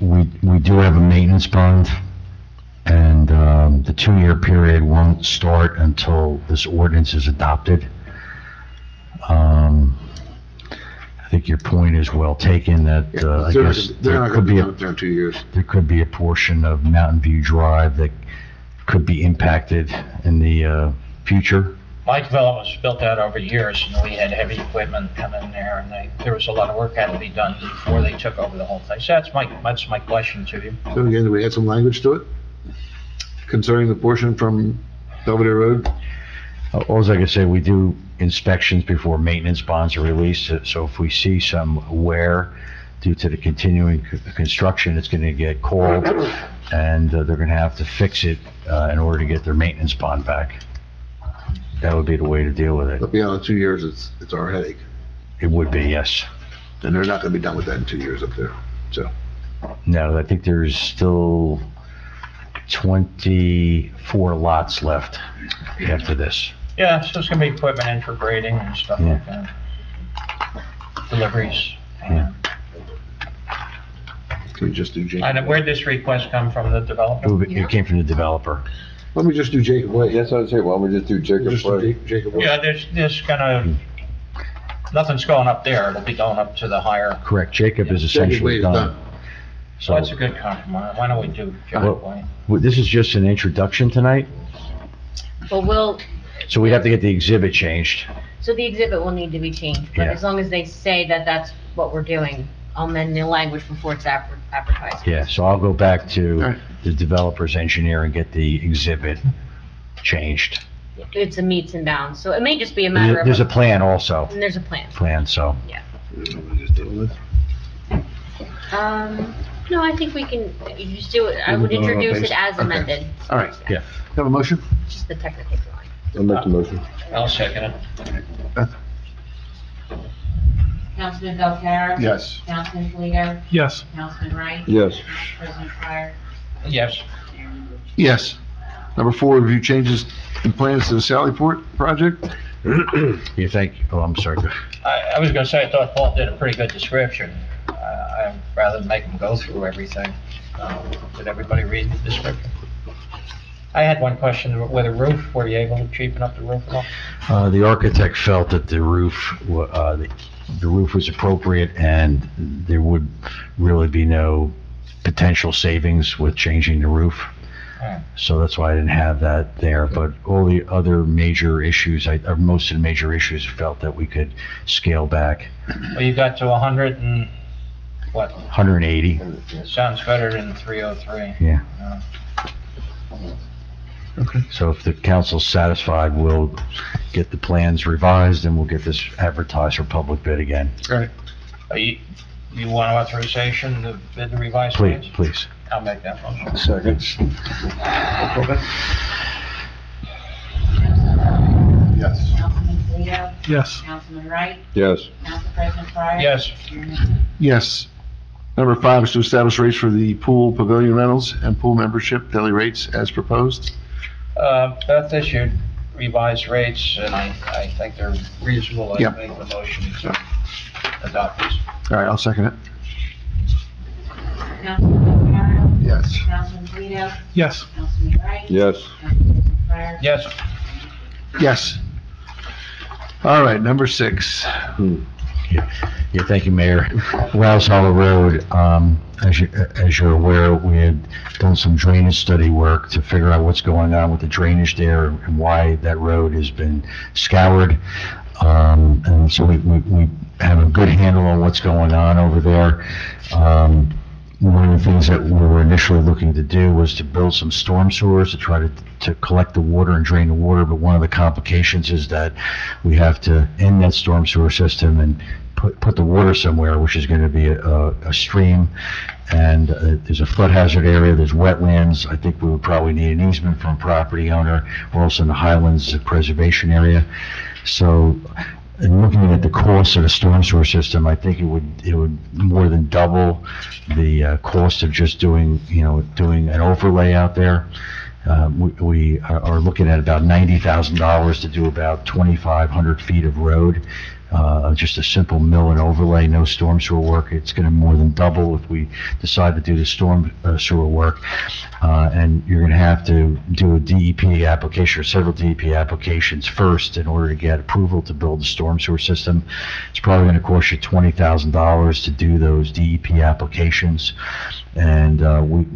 Speaker 11: We do have a maintenance bond, and the 2-year period won't start until this ordinance is adopted. I think your point is well taken that, I guess
Speaker 1: They're not going to be up there in 2 years.
Speaker 11: there could be a portion of Mountain View Drive that could be impacted in the future.
Speaker 10: My development was built out over years, and we had heavy equipment come in there, and there was a lot of work had to be done before they took over the whole thing. So that's my question to you.
Speaker 1: So again, do we add some language to it concerning the portion from Belvedere Road?
Speaker 11: All I can say, we do inspections before maintenance bonds are released, so if we see some wear due to the continuing construction, it's going to get called, and they're going to have to fix it in order to get their maintenance bond back. That would be the way to deal with it.
Speaker 1: But beyond 2 years, it's our headache.
Speaker 11: It would be, yes.
Speaker 1: And they're not going to be done with that in 2 years up there, so.
Speaker 11: No, I think there's still 24 lots left after this.
Speaker 10: Yeah, so it's gonna be equipment in for grading and stuff like that. Deliveries.
Speaker 11: Yeah.
Speaker 1: Can we just do Jacob?
Speaker 10: And where'd this request come from, the developer?
Speaker 11: It came from the developer.
Speaker 1: Let me just do Jacob Way.
Speaker 2: Yes, I would say, why don't we just do Jacob
Speaker 1: Just do
Speaker 2: Way?
Speaker 1: Jacob Way.
Speaker 10: Yeah, there's gonna, nothing's going up there, it'll be going up to the higher,
Speaker 11: Correct, Jacob is
Speaker 1: Jacob Way
Speaker 11: essentially
Speaker 1: is
Speaker 11: done.
Speaker 1: done.
Speaker 10: so that's a good compromise. Why don't we do Jacob Way?
Speaker 11: Well, this is just an introduction tonight,
Speaker 12: Well,
Speaker 11: so we'd have to get the exhibit changed.
Speaker 12: so the exhibit will need to be changed, but
Speaker 11: Yeah.
Speaker 12: as long as they say that that's what we're doing, I'll amend the language before it's advertised.
Speaker 11: Yeah, so I'll go back
Speaker 1: All
Speaker 11: to
Speaker 1: right.
Speaker 11: the developer's engineer and get the exhibit changed.
Speaker 12: It's a meets and bounds, so it may just be a matter of.
Speaker 11: There's a plan also,
Speaker 12: And there's a plan.
Speaker 11: so.
Speaker 12: No, I think we can, you just do it, I would introduce it as amended.
Speaker 1: All right.
Speaker 11: Yeah.
Speaker 1: Have a motion?
Speaker 12: Just the technical drawing.
Speaker 2: I'll make the motion.
Speaker 10: I'll second it.
Speaker 3: Councilman Belcarra?
Speaker 13: Yes.
Speaker 3: Councilman Leo?
Speaker 10: Yes.
Speaker 3: Councilman Wright?
Speaker 2: Yes.
Speaker 3: President Fire?
Speaker 10: Yes.
Speaker 1: Yes. Number 4, review changes in plans to the Sallyport project.
Speaker 11: You think, oh, I'm sorry.
Speaker 10: I was gonna say, I thought Paul did a pretty good description. I'd rather make him go through everything. Did everybody read the description? I had one question, with the roof, were you able to cheapen up the roof at all?
Speaker 11: The architect felt that the roof was appropriate and there would really be no potential savings with changing the roof. So that's why I didn't have that there, but all the other major issues, or most of the major issues, felt that we could scale back.
Speaker 10: Well, you got to 100 and, what?
Speaker 11: 180.
Speaker 10: Sounds better than 303.
Speaker 11: Yeah. So if the council's satisfied, we'll get the plans revised and we'll get this advertised for public bid again.
Speaker 1: All right.
Speaker 10: You want authorization to bid the revised
Speaker 11: Please,
Speaker 10: plans?
Speaker 11: please.
Speaker 10: I'll make that motion.
Speaker 11: Second.
Speaker 13: Yes.
Speaker 3: Councilman Leo?
Speaker 10: Yes.
Speaker 3: Councilman Wright?
Speaker 13: Yes.
Speaker 3: Council President Pryor?
Speaker 10: Yes.
Speaker 3: Mayor Miller?
Speaker 1: Yes. Number 5 is to establish rates for the pool pavilion rentals and pool membership daily rates as proposed.
Speaker 10: Beth issued revised rates, and I think they're reasonable. I
Speaker 1: Yep.
Speaker 10: make the motion to adopt these.
Speaker 1: All right, I'll second it.
Speaker 3: Councilman O'Carroll?
Speaker 13: Yes.
Speaker 3: Councilman Leo?
Speaker 10: Yes.
Speaker 3: Councilman Wright?
Speaker 13: Yes.
Speaker 3: Council President Pryor?
Speaker 10: Yes.
Speaker 1: Yes. All right, number 6.
Speaker 11: Yeah, thank you, Mayor. Rouse Hollow Road, as you're aware, we had done some drainage study work to figure out what's going on with the drainage there and why that road has been scoured. And so we have a good handle on what's going on over there. One of the things that we were initially looking to do was to build some storm sewers to try to collect the water and drain the water, but one of the complications is that we have to end that storm sewer system and put the water somewhere, which is going to be a stream, and there's a flood hazard area, there's wetlands. I think we would probably need an easement from a property owner. We're also in the Highlands Preservation Area. So in looking at the cost of the storm sewer system, I think it would more than double the cost of just doing an overlay out there. We are looking at about $90,000 to do about 2,500 feet of road. Just a simple mill and overlay, no storm sewer work. It's going to more than double if we decide to do the storm sewer work. And you're going to have to do a DEP application or several DEP applications first in order to get approval to build the storm sewer system. It's probably going to cost you $20,000 to do those DEP applications. And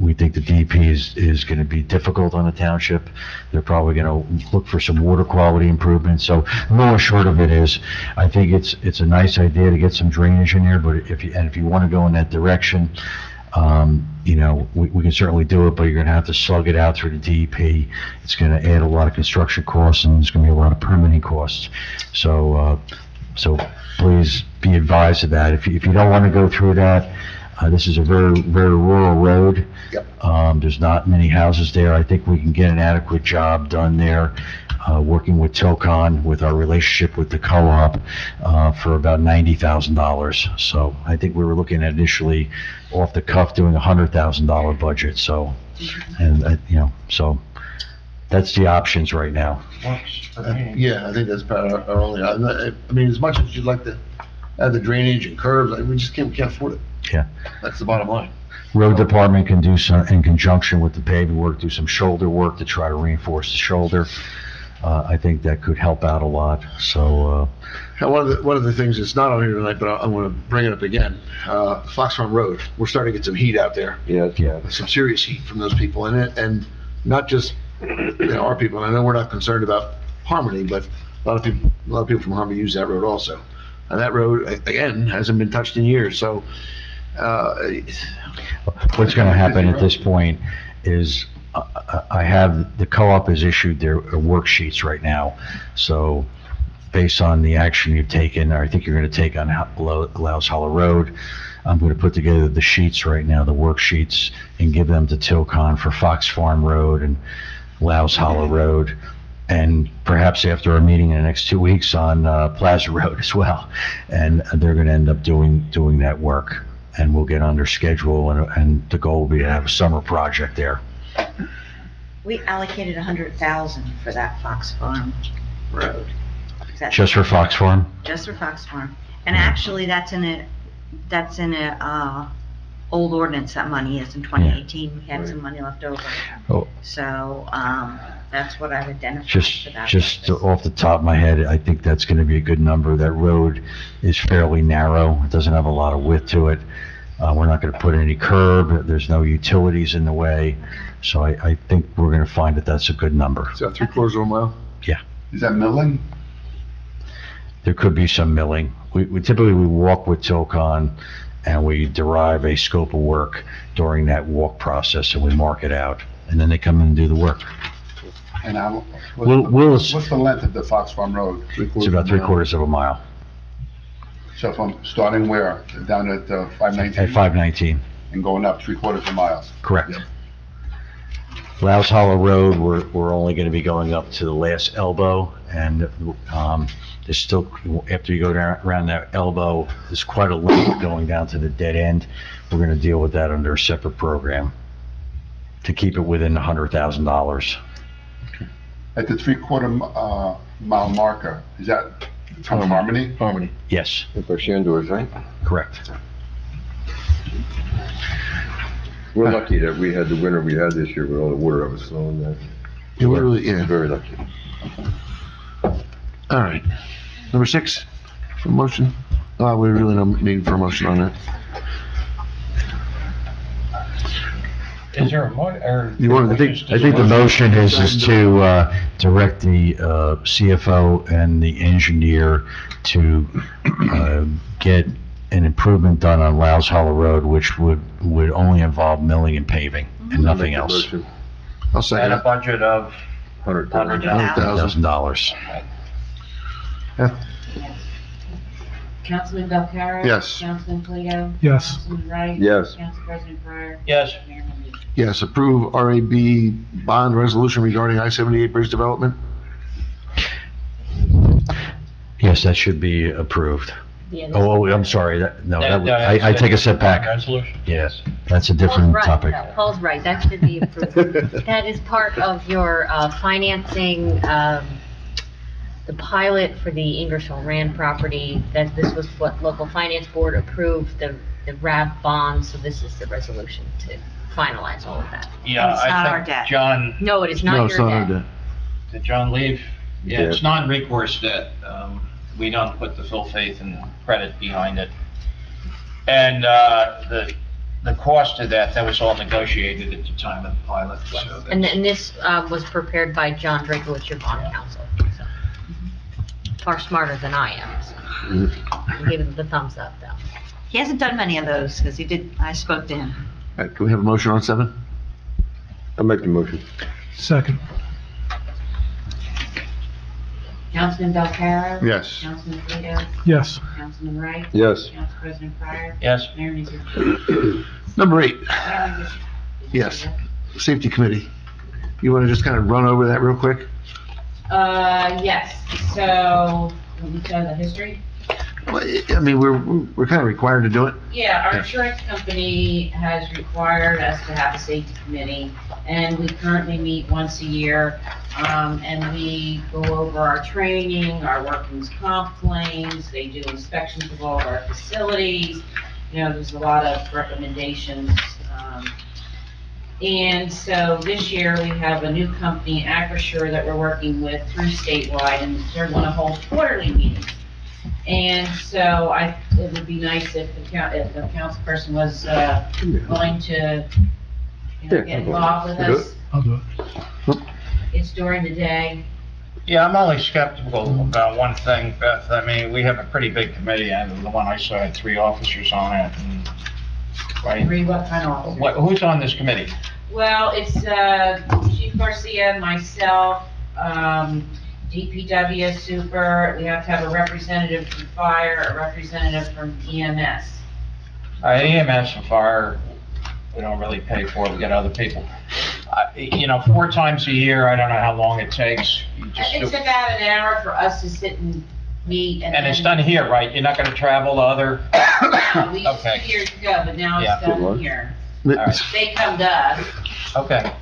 Speaker 11: we think the DEP is going to be difficult on the township. They're probably going to look for some water quality improvements. So the long and short of it is, I think it's a nice idea to get some drainage in there, but if you want to go in that direction, we can certainly do it, but you're going to have to slug it out through the DEP. It's going to add a lot of construction costs, and there's going to be a lot of permitting costs. So please be advised of that. If you don't want to go through that, this is a very, very rural road.
Speaker 1: Yep.
Speaker 11: There's not many houses there. I think we can get an adequate job done there, working with Tilcon, with our relationship with the co-op, for about $90,000. So I think we were looking at initially off the cuff doing a $100,000 budget. So, so that's the options right now.
Speaker 1: Yeah, I think that's about our only, I mean, as much as you'd like to add the drainage and curbs, we just can't afford it.
Speaker 11: Yeah.
Speaker 1: That's the bottom line.
Speaker 11: Road department can do some, in conjunction with the paving work, do some shoulder work to try to reinforce the shoulder. I think that could help out a lot. So,
Speaker 1: one of the things that's not on here tonight, but I'm going to bring it up again. Fox Farm Road, we're starting to get some heat out there.
Speaker 11: Yeah.
Speaker 1: Some serious heat from those people in it, and not just our people. And I know we're not concerned about Harmony, but a lot of people from Harmony use that road also. And that road, again, hasn't been touched in years. So,
Speaker 11: what's going to happen at this point is I have, the co-op has issued their worksheets right now. So based on the action you've taken, or I think you're going to take on Louse Hollow Road, I'm going to put together the sheets right now, the worksheets, and give them to Tilcon for Fox Farm Road and Louse Hollow Road. And perhaps after our meeting in the next 2 weeks on Plaza Road as well. And they're going to end up doing that work. And we'll get under schedule, and the goal will be to have a summer project there.
Speaker 14: We allocated 100,000 for that Fox Farm Road.
Speaker 11: Just for Fox Farm?
Speaker 14: Just for Fox Farm. And actually, that's in a old ordinance, that money is in 2018. We had some money left over.
Speaker 11: Oh.
Speaker 14: So, that's what I've identified for that.
Speaker 11: Just off the top of my head, I think that's going to be a good number. That road is fairly narrow. It doesn't have a lot of width to it. We're not going to put any curb, there's no utilities in the way, so I think we're going to find that that's a good number.
Speaker 1: Is that 3/4 of a mile?
Speaker 11: Yeah.
Speaker 13: Is that milling?
Speaker 11: There could be some milling. We typically walk with Tilcon, and we derive a scope of work during that walk process, and we mark it out, and then they come in and do the work.
Speaker 13: And how,
Speaker 11: What's
Speaker 13: what's the length of the Fox Farm Road?
Speaker 11: It's about 3/4 of a mile
Speaker 13: So from starting where? Down at 519?
Speaker 11: at 519,
Speaker 13: And going up 3/4 of a mile?
Speaker 11: correct. Lowe's Hollow Road, we're only going to be going up to the last elbow, and there's still, after you go around that elbow, there's quite a length going down to the dead end. We're going to deal with that under a separate program to keep it within $100,000.
Speaker 13: At the 3/4 mile marker, is that from Harmony?
Speaker 1: Harmony.
Speaker 11: Yes,
Speaker 2: By Shandors, right?
Speaker 11: correct.
Speaker 2: We're lucky that we had the winter we had this year with all the water that was flowing there.
Speaker 1: Yeah, we're really, yeah.
Speaker 2: Very lucky.
Speaker 1: All right. Number 6, for motion. We really don't need for a motion on that.
Speaker 10: Is there a or?
Speaker 1: You want, I think
Speaker 11: The motion is to direct the CFO and the engineer to get an improvement done on Lowe's Hollow Road, which would only involve milling and paving and nothing else.
Speaker 1: I'll second
Speaker 10: And a
Speaker 1: it.
Speaker 10: budget of
Speaker 1: $100,000.
Speaker 11: $100,000.
Speaker 3: Councilman Belcarra?
Speaker 1: Yes.
Speaker 3: Councilman Polito?
Speaker 10: Yes.
Speaker 3: Councilman Wright?
Speaker 2: Yes.
Speaker 3: Council President Pryor?
Speaker 10: Yes.
Speaker 3: Mayor Mendes?
Speaker 1: Yes, approve RAB bond resolution regarding I-78 bridge development.
Speaker 11: Yes, that should be approved.
Speaker 12: Yeah, this-
Speaker 11: Oh, I'm sorry, I take a step back.
Speaker 10: Resolution.
Speaker 11: Yes, that's a
Speaker 12: Paul's
Speaker 11: different
Speaker 12: right,
Speaker 11: topic.
Speaker 12: though. Paul's right, that should be approved. That is part of your financing, the pilot for the Ingersoll Rand property, that this was what local finance board approved, the RAB bond, so this is the resolution to finalize all of that.
Speaker 10: Yeah,
Speaker 14: It's not our
Speaker 10: I think
Speaker 14: debt.
Speaker 10: John,
Speaker 12: No, it is
Speaker 1: No,
Speaker 12: not
Speaker 1: it's
Speaker 12: your
Speaker 1: not our
Speaker 12: debt.
Speaker 1: debt.
Speaker 10: did John leave? Yeah,
Speaker 2: Yeah.
Speaker 10: it's non-recourse debt. We don't put the full faith and credit behind it. And, the cost of that was all negotiated at the time of the pilot, so that's.
Speaker 12: And this was prepared by John Drakowitz, your bond counsel, so. Far smarter than I am, so. I gave him the thumbs up, though.
Speaker 14: He hasn't done many of those, because I spoke to him.
Speaker 1: All right, can we have a motion on 7?
Speaker 2: I'll make the motion.
Speaker 10: Second.
Speaker 3: Councilman Belcarra?
Speaker 13: Yes.
Speaker 3: Councilman Polito?
Speaker 10: Yes.
Speaker 3: Councilman Wright?
Speaker 2: Yes.
Speaker 3: Council President Pryor?
Speaker 10: Yes.
Speaker 3: Mayor Mendes?
Speaker 1: Number 8,
Speaker 3: Mayor Mendes?
Speaker 1: yes, Safety Committee. You want to just kind of run over that real quick?
Speaker 3: Yes, so, let me tell you the history.
Speaker 1: Well, I mean, we're kind of required to do it.
Speaker 3: Yeah, our
Speaker 1: Yeah.
Speaker 3: insurance company has required us to have a safety committee, and we currently meet once a year, and we go over our training, our workers' comp claims, they do inspections of all of our facilities, you know, there's a lot of recommendations. And so this year, we have a new company, Acrisure, that we're working with through statewide, and they're gonna hold quarterly meetings. And so it would be nice if the council person was, willing to, you know, get involved with us.
Speaker 10: I'll do it.
Speaker 3: It's during the day.
Speaker 10: Yeah, I'm only skeptical about one thing, Beth. I mean, we have a pretty big committee, and the one I saw had 3 officers on it, and, right?
Speaker 3: Agree what kind of officer?
Speaker 10: Who's on this committee?
Speaker 3: Well, it's, Chief Garcia, myself, DPW super, we have to have a representative from fire, a representative from EMS.
Speaker 10: EMS and fire, we don't really pay for, we get other people. You know, 4 times a year, I don't know how long it takes. You just
Speaker 3: It's
Speaker 10: do-
Speaker 3: about an hour for us to sit and meet and.
Speaker 10: And it's done here, right? You're not gonna travel to other?
Speaker 3: We used to
Speaker 10: Okay.
Speaker 3: years ago, but now
Speaker 10: Yeah.
Speaker 3: it's done here.
Speaker 10: right.
Speaker 3: They come to us.
Speaker 10: Okay.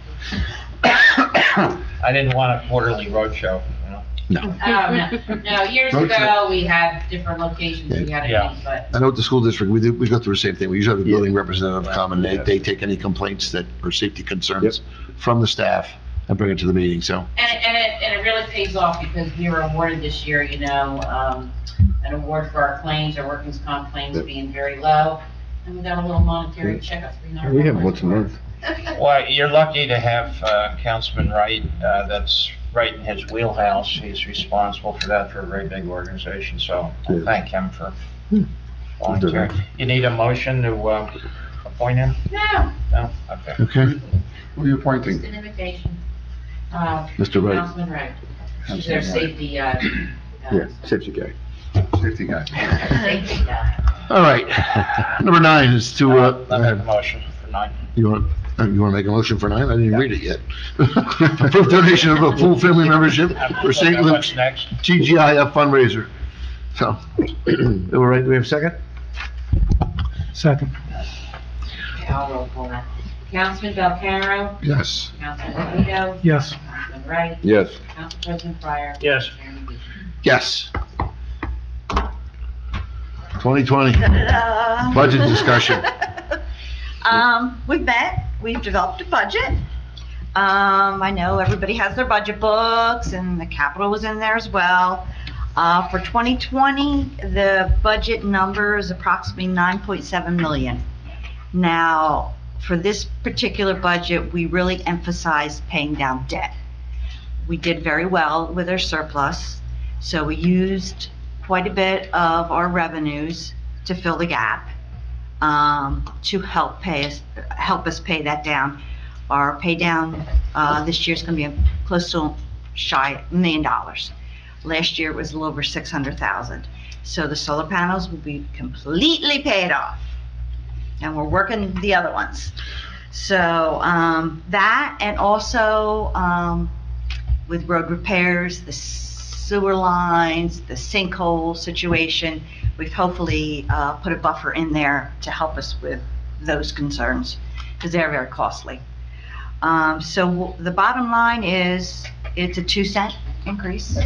Speaker 10: I didn't want a quarterly roadshow, you know?
Speaker 3: No, years ago, we had different locations we had to
Speaker 10: Yeah.
Speaker 3: meet, but.
Speaker 1: I know at the school district, we go through the same thing. We usually have a building representative come, and they take any complaints that, or safety concerns from the staff and bring it to the meeting, so.
Speaker 3: And it really pays off because we were awarded this year, you know, an award for our claims, our workers' comp claims being very low. And we got a little monetary check of $300.
Speaker 13: We have once a month.
Speaker 10: Well, you're lucky to have Councilman Wright, that's right in his wheelhouse. He's responsible for that for a very big organization, so I thank him for volunteering. You need a motion to appoint him?
Speaker 3: No,
Speaker 10: No? Okay.
Speaker 1: Okay,
Speaker 13: Who are you
Speaker 3: just
Speaker 13: appointing?
Speaker 3: an invitation.
Speaker 1: Mr. Wright.
Speaker 3: Councilman Wright. He's their safety,
Speaker 13: Yeah, safety guy. Safety guy.
Speaker 3: safety guy.
Speaker 1: All right. Number 9 is to,
Speaker 10: I make a motion for 9.
Speaker 1: you want to make a motion for 9? I didn't even read it yet. Approve donation of a full family membership for St. Luke's
Speaker 10: What's next?
Speaker 1: TGIF fundraiser. So, all right, do we have a second?
Speaker 5: Second.
Speaker 3: Okay, I'll roll call that. Councilman Belcaro?
Speaker 13: Yes.
Speaker 3: Councilman Leo?
Speaker 5: Yes.
Speaker 3: Councilman Wright?
Speaker 13: Yes.
Speaker 3: Council President Pryor?
Speaker 10: Yes.
Speaker 3: Chairman Beach.
Speaker 1: Yes. 2020,
Speaker 14: Ta-da.
Speaker 1: budget discussion.
Speaker 14: We've met, we've developed a budget. I know everybody has their budget books and the capital was in there as well. For 2020, the budget number is approximately 9.7 million. Now, for this particular budget, we really emphasized paying down debt. We did very well with our surplus, so we used quite a bit of our revenues to fill the gap, to help us pay that down. Our pay down this year is going to be close to shy $1 million. Last year it was a little over 600,000. So the solar panels will be completely paid off, and we're working the other ones. So that, and also with road repairs, the sewer lines, the sinkhole situation, we've hopefully put a buffer in there to help us with those concerns, because they're very costly. So the bottom line is, it's a 2-cent increase.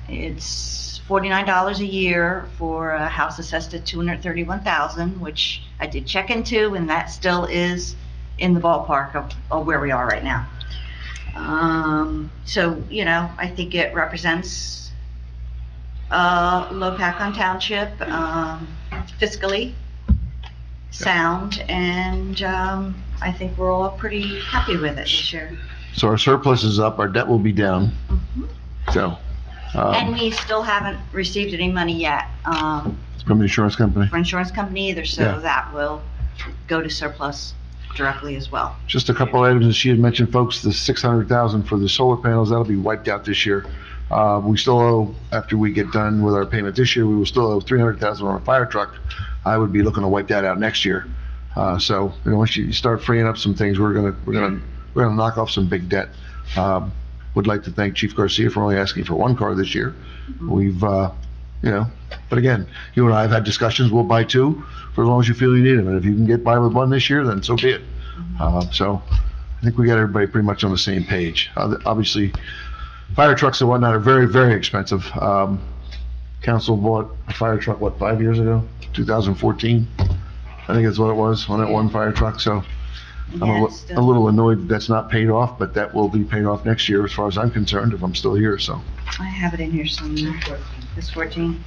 Speaker 14: It's $49 a year for a house assessed at $231,000, which I did check into, and that still is in the ballpark of where we are right now. So, you know, I think it represents Lopakon Township, fiscally sound, and I think we're all pretty happy with it this year.
Speaker 1: So our surplus is up, our debt will be down. So,
Speaker 14: And we still haven't received any money yet
Speaker 1: from the insurance company.
Speaker 14: for insurance company either, so
Speaker 1: Yeah.
Speaker 14: that will go to surplus directly as well.
Speaker 1: Just a couple items that she had mentioned, folks, the 600,000 for the solar panels, that'll be wiped out this year. We still owe, after we get done with our payment this year, we will still owe 300,000 on a fire truck. I would be looking to wipe that out next year. So, you know, once you start freeing up some things, we're gonna knock off some big debt. Would like to thank Chief Garcia for only asking for 1 car this year. We've, you know, but again, you and I have had discussions, we'll buy 2 for as long as you feel you need them. And if you can get by with 1 this year, then so be it. So I think we got everybody pretty much on the same page. Obviously, fire trucks and whatnot are very, very expensive. Council bought a fire truck, what, 5 years ago? 2014? I think that's what it was, on that one fire truck, so. I'm a little annoyed that that's not paid off, but that will be paid off next year as far as I'm concerned, if I'm still here, so.
Speaker 14: I have it in here somewhere. It's 14.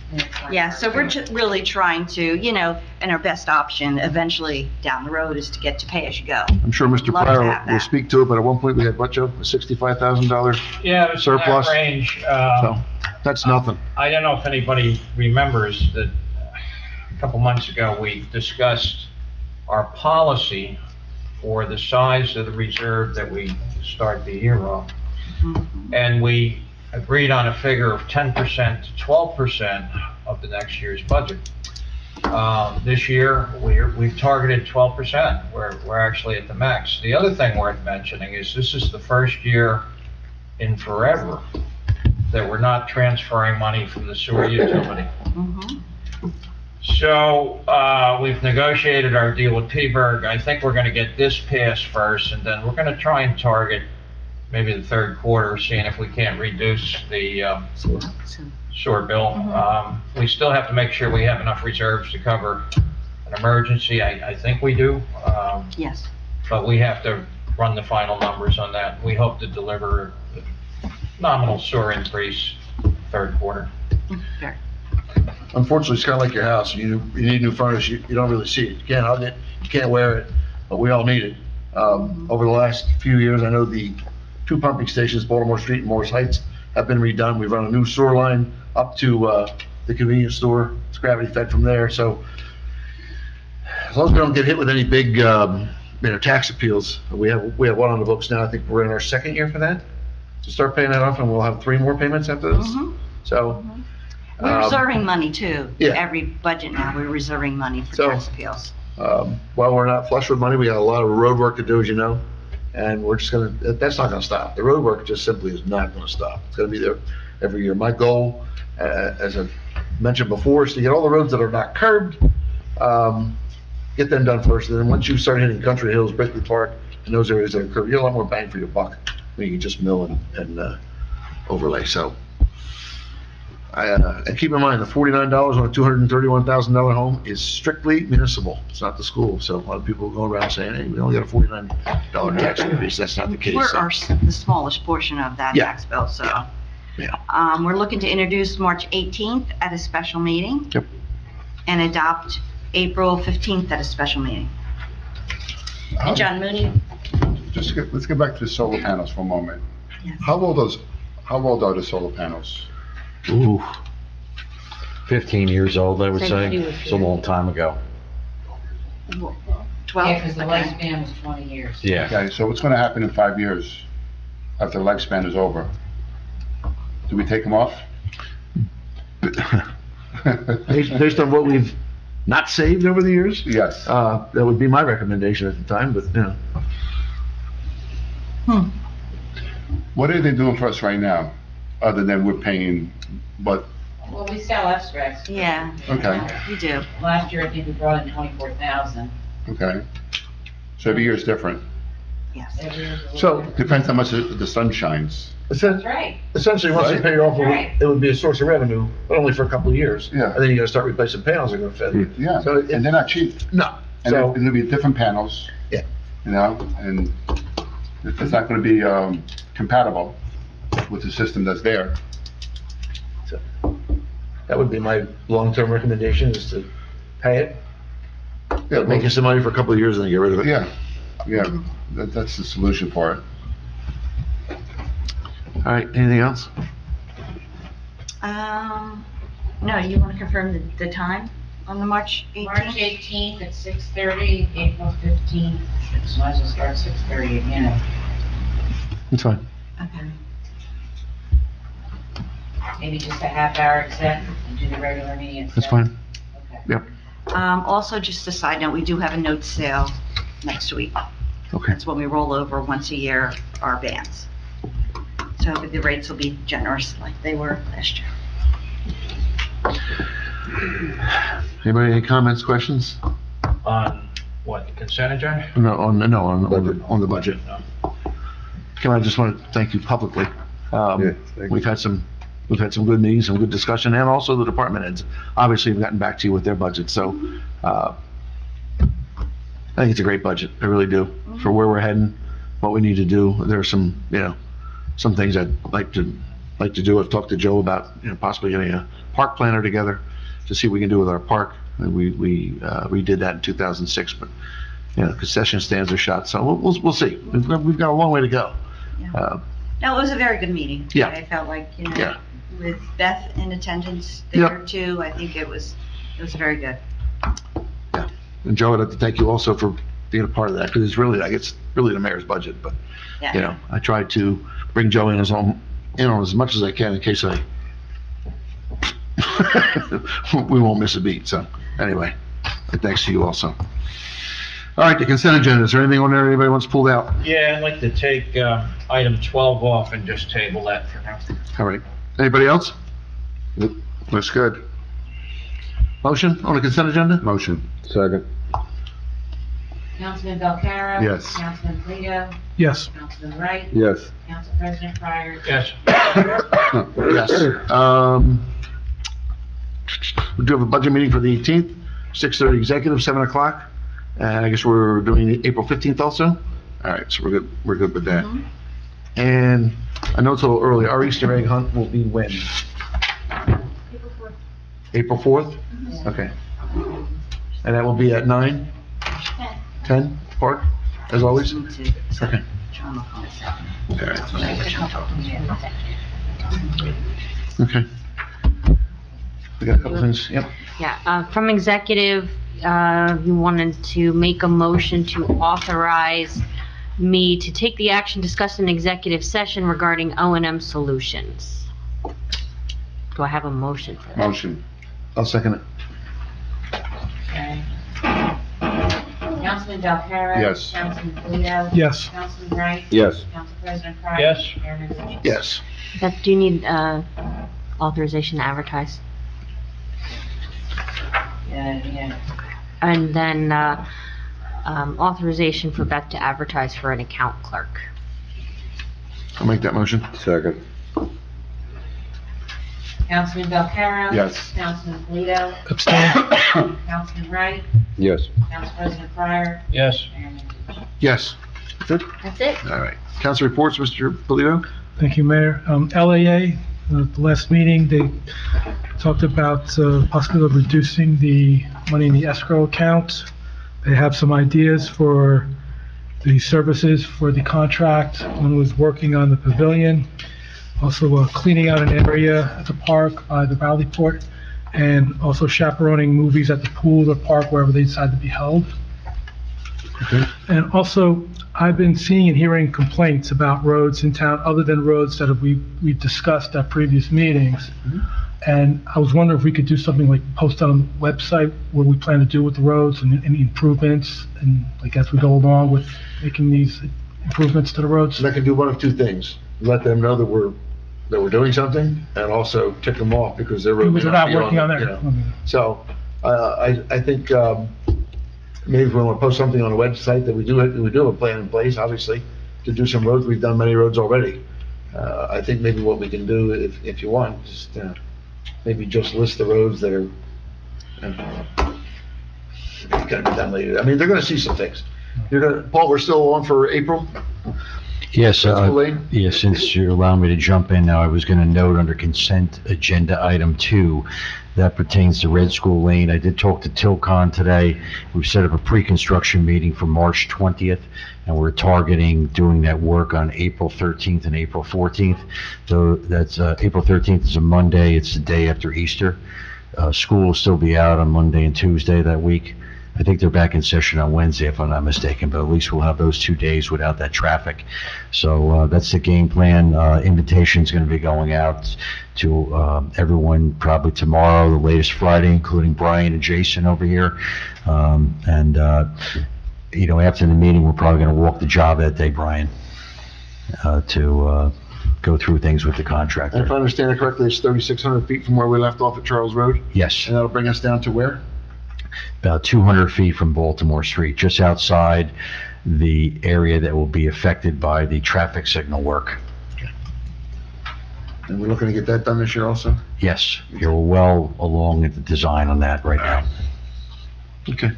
Speaker 14: Yeah, so we're really trying to, you know, and our best option eventually down the road is to get to pay as you go.
Speaker 1: I'm sure Mr.
Speaker 14: Love to
Speaker 1: Pryor
Speaker 14: have
Speaker 1: will
Speaker 14: that.
Speaker 1: speak to it, but at one point we had, what, Joe, a $65,000
Speaker 10: Yeah, it was in that
Speaker 1: surplus?
Speaker 10: range.
Speaker 1: So, that's nothing.
Speaker 10: I don't know if anybody remembers that a couple months ago, we discussed our policy for the size of the reserve that we start the year off. And we agreed on a figure of 10% to 12% of the next year's budget. This year, we've targeted 12%. We're actually at the max. The other thing worth mentioning is this is the first year in forever that we're not transferring money from the sewer utility. So, we've negotiated our deal with P-Berg. I think we're gonna get this passed first, and then we're gonna try and target maybe the 3rd quarter, seeing if we can't reduce the sewer bill. We still have to make sure we have enough reserves to cover an emergency. I think we do.
Speaker 14: Yes.
Speaker 10: But we have to run the final numbers on that. We hope to deliver a nominal sewer increase 3rd quarter.
Speaker 14: Fair.
Speaker 1: unfortunately, it's kind of like your house. You need new furnace, you don't really see it. You can't hug it, you can't wear it, but we all need it. Over the last few years, I know the 2 pumping stations, Baltimore Street and Morris Heights, have been redone. We've run a new sewer line up to the convenience store. It's gravity fed from there, so as long as we don't get hit with any big, tax appeals, we have one on the books now. I think we're in our 2nd year for that, to start paying that off, and we'll have 3 more payments after this. So.
Speaker 14: We're reserving money too.
Speaker 1: Yeah.
Speaker 14: Every budget now, we're reserving money for
Speaker 1: So-
Speaker 14: tax appeals.
Speaker 1: While we're not flush with money, we got a lot of road work to do, as you know, and we're just that's not gonna stop. The road work just simply is not gonna stop. It's gonna be there every year. My goal, as I mentioned before, is to get all the roads that are not curbed, get them done first, and then once you start hitting Country Hills, Brickley Park, and those areas that are curbed, you get a lot more bang for your buck when you can just mill and overlay, so. And keep in mind, the $49 on a $231,000 home is strictly municipal. It's not the school. So a lot of people go around saying, hey, we only got a $49 tax increase. That's not the case.
Speaker 14: We're
Speaker 1: So,
Speaker 14: the smallest portion of that
Speaker 1: Yeah.
Speaker 14: tax bill, so.
Speaker 1: Yeah.
Speaker 14: We're looking to introduce March 18th at a special meeting.
Speaker 1: Yep.
Speaker 14: And adopt April 15th at a special meeting. And John Mooney,
Speaker 13: Let's get back to the solar panels for a moment.
Speaker 14: Yes.
Speaker 13: How old are the solar panels?
Speaker 11: Ooh, 15 years old, I would
Speaker 12: Same
Speaker 11: say.
Speaker 12: to you.
Speaker 11: It's a long time ago.
Speaker 14: 12?
Speaker 3: Yeah, because the
Speaker 14: Okay.
Speaker 3: lifespan was 20 years.
Speaker 11: Yeah.
Speaker 13: Okay, so what's gonna happen in 5 years, after the lifespan is over? Do we take them off?
Speaker 1: based on what we've not saved over the years,
Speaker 13: Yes.
Speaker 1: that would be my recommendation at the time, but,
Speaker 13: What are they doing for us right now, other than we're paying, but,
Speaker 3: Well, we sell abstracts.
Speaker 14: Yeah.
Speaker 13: Okay.
Speaker 14: You do.
Speaker 3: Last year, I think we brought in 24,000.
Speaker 13: okay. So every year is different.
Speaker 14: Yes.
Speaker 3: Every year's a little
Speaker 1: So-
Speaker 3: different.
Speaker 13: Depends how much the sun shines.
Speaker 3: That's right.
Speaker 1: essentially, once you
Speaker 13: Right.
Speaker 1: pay it off,
Speaker 3: Right.
Speaker 1: it would be a source of revenue, but only for a couple of years.
Speaker 13: Yeah.
Speaker 1: And then you gotta start replacing panels that are gonna fit.
Speaker 13: Yeah,
Speaker 1: So it-
Speaker 13: and they're not cheap.
Speaker 1: No,
Speaker 13: And
Speaker 1: so,
Speaker 13: it'll be different panels.
Speaker 1: Yeah.
Speaker 13: You know, and it's not gonna be, compatible with the system that's there.
Speaker 1: that would be my long-term recommendation, is to pay it,
Speaker 13: Yeah,
Speaker 1: make you some money for a couple of years and then get rid of it.
Speaker 13: Yeah, yeah, that's the solution for it.
Speaker 1: All right, anything else?
Speaker 14: No, you want to confirm the time on the March 18th?
Speaker 3: March 18th at 6:30, April 15th, so might as well start 6:30 again.
Speaker 1: It's fine.
Speaker 14: Okay.
Speaker 3: Maybe just a half hour exec and do the regular meeting at
Speaker 1: That's
Speaker 3: 7.
Speaker 1: fine.
Speaker 3: Okay.
Speaker 1: Yep,
Speaker 14: Also, just a side note, we do have a note sale next week.
Speaker 1: okay.
Speaker 14: That's when we roll over once a year our bands. So the rates will be generous like they were last year.
Speaker 1: Anybody, any comments, questions?
Speaker 10: On what, the consent agenda?
Speaker 1: No, on the budget. Kim, I just want to thank you publicly. We've had some good meetings, some good discussion, and also the department heads. Obviously, have gotten back to you with their budget, so, I think it's a great budget. I really do. For where we're heading, what we need to do. There are some, some things I'd like to do. I've talked to Joe about, possibly getting a park planner together to see what we can do with our park. And we redid that in 2006, but, concession stands are shut, so we'll see. We've got a long way to go.
Speaker 14: Yeah. No, it was a very good meeting.
Speaker 1: Yeah.
Speaker 14: I felt like,
Speaker 1: Yeah.
Speaker 14: with Beth in attendance
Speaker 1: Yep.
Speaker 14: there too, I think it was very good.
Speaker 1: And Joe, I'd like to thank you also for being a part of that, because it's really the mayor's budget, but,
Speaker 14: Yeah.
Speaker 1: I tried to bring Joe in on as much as I can in case we won't miss a beat, so, anyway, thanks to you also. All right, the consent agenda, is there anything on there anybody wants pulled out?
Speaker 10: Yeah, I'd like to take item 12 off and just table that for now.
Speaker 1: All right, anybody else? Looks good. Motion on the consent agenda?
Speaker 13: Motion. Second.
Speaker 3: Councilman Belcarra?
Speaker 13: Yes.
Speaker 3: Councilman Polito?
Speaker 10: Yes.
Speaker 3: Councilman Wright?
Speaker 13: Yes.
Speaker 3: Council President Pryor?
Speaker 10: Yes.
Speaker 1: Yes. We do have a budget meeting for the 18th, 6:30 executive, 7 o'clock. And I guess we're doing April 15th also? All right, so we're good with that. And I know it's a little early, our Easter egg hunt will be when? April 4th? Okay. And that will be at 9? 10, Park, as always? Okay. All right. Okay. We got a couple things, yep.
Speaker 12: Yeah, from executive, you wanted to make a motion to authorize me to take the action discussed in executive session regarding O&M Solutions. Do I have a motion for that?
Speaker 13: Motion.
Speaker 1: I'll second it.
Speaker 3: Okay. Councilman Valcarro?
Speaker 13: Yes.
Speaker 3: Councilman Polito?
Speaker 10: Yes.
Speaker 3: Councilman Wright?
Speaker 13: Yes.
Speaker 3: Council President Crowley?
Speaker 10: Yes.
Speaker 3: Chairman White?
Speaker 1: Yes.
Speaker 12: Do you need authorization to advertise?
Speaker 3: Yeah.
Speaker 12: And then authorization for Beth to advertise for an account clerk.
Speaker 1: I'll make that motion.
Speaker 13: Second.
Speaker 3: Councilman Valcarro?
Speaker 13: Yes.
Speaker 3: Councilman Polito?
Speaker 10: Abstain.
Speaker 3: Councilman Wright?
Speaker 13: Yes.
Speaker 3: Council President Pryor?
Speaker 10: Yes.
Speaker 3: Chairman White?
Speaker 1: Yes. Good?
Speaker 12: That's it.
Speaker 1: All right. Council reports, Mr. Polito?
Speaker 16: Thank you, Mayor. LAA, the last meeting, they talked about possibility of reducing the money in the escrow account. They have some ideas for the services for the contract. One was working on the pavilion, also cleaning out an area at the park by the Valley Port, and also chaperoning movies at the pool or park, wherever they decide to be held.
Speaker 1: Okay.
Speaker 16: And also, I've been seeing and hearing complaints about roads in town, other than roads that we've discussed at previous meetings. And I was wondering if we could do something like post on the website what we plan to do with the roads and any improvements, and like as we go along with making these improvements to the roads.
Speaker 1: And I can do one of two things. Let them know that we're doing something, and also tick them off because they're really
Speaker 16: Because they're not
Speaker 1: be
Speaker 16: working on
Speaker 1: it,
Speaker 16: their.
Speaker 1: you know. So, I think, maybe if we want to post something on the website that we do have a plan in place, obviously, to do some roads. We've done many roads already. I think maybe what we can do, if you want, just, maybe just list the roads that are, gonna be done later. I mean, they're gonna see some things. Paul, we're still on for April?
Speaker 11: Yes,
Speaker 1: Principal Lane?
Speaker 11: yes, since you're allowing me to jump in now, I was going to note under consent agenda item 2, that pertains to Red School Lane. I did talk to Tilcon today. We've set up a pre-construction meeting for March 20th, and we're targeting doing that work on April 13th and April 14th. So that's, April 13th is a Monday, it's the day after Easter. School will still be out on Monday and Tuesday that week. I think they're back in session on Wednesday, if I'm not mistaken, but at least we'll have those 2 days without that traffic. So that's the game plan. Invitation's going to be going out to everyone probably tomorrow, the latest Friday, including Brian and Jason over here. You know, after the meeting, we're probably going to walk the job that day, Brian, to go through things with the
Speaker 1: And
Speaker 11: contractor.
Speaker 1: if I understand it correctly, it's 3,600 feet from where we left off at Charles Road?
Speaker 11: Yes.
Speaker 1: And that'll bring us down to where?
Speaker 11: About 200 feet from Baltimore Street, just outside the area that will be affected by the traffic signal work.
Speaker 1: And we're looking to get that done this year also?
Speaker 11: Yes, you're well along in the design on that right now.
Speaker 1: Okay.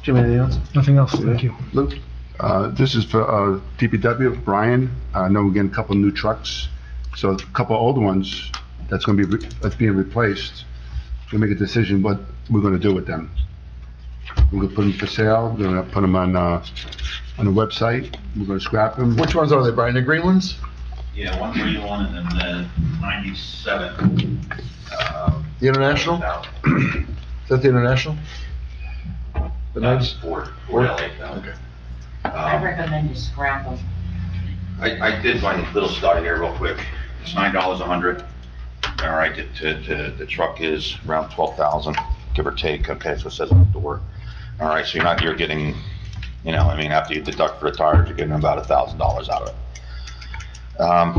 Speaker 1: Jim, anything else?
Speaker 16: Nothing else, thank you.
Speaker 1: Luke?
Speaker 13: This is for DPW, Brian. I know we're getting a couple new trucks, so a couple older ones that's going to be, that's being replaced. We'll make a decision what we're going to do with them. We're going to put them for sale, we're going to put them on the website, we're going to scrap them.
Speaker 1: Which ones are they, Brian? The green ones?
Speaker 17: Yeah, one green one and then the 97.
Speaker 1: The International? Is that the International? The nice?
Speaker 17: Ford LA.
Speaker 1: Okay.
Speaker 3: I recommend you scrap them.
Speaker 17: I did my little study here real quick. It's $9 a hundred. All right, the truck is around 12,000, give or take. Okay, so it says on the door. All right, so you're getting, you know, I mean, after you deduct for the tires, you're getting about $1,000 out of it.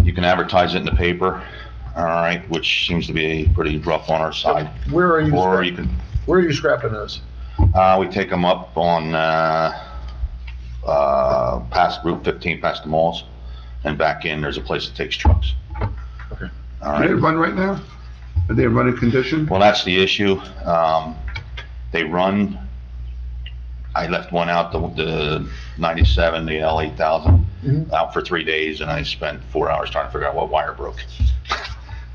Speaker 17: You can advertise it in the paper, all right, which seems to be pretty rough on our side.
Speaker 1: Where are you?
Speaker 17: Or you can,
Speaker 1: Where are you scrapping those?
Speaker 17: we take them up on, past Route 15, past the malls, and back in, there's a place that takes trucks.
Speaker 1: Okay.
Speaker 17: All
Speaker 13: Do they
Speaker 17: right.
Speaker 13: run right now? Are they in running condition?
Speaker 17: Well, that's the issue. They run, I left one out, the 97, the L8000, out for 3 days, and I spent 4 hours trying to figure out what wire broke.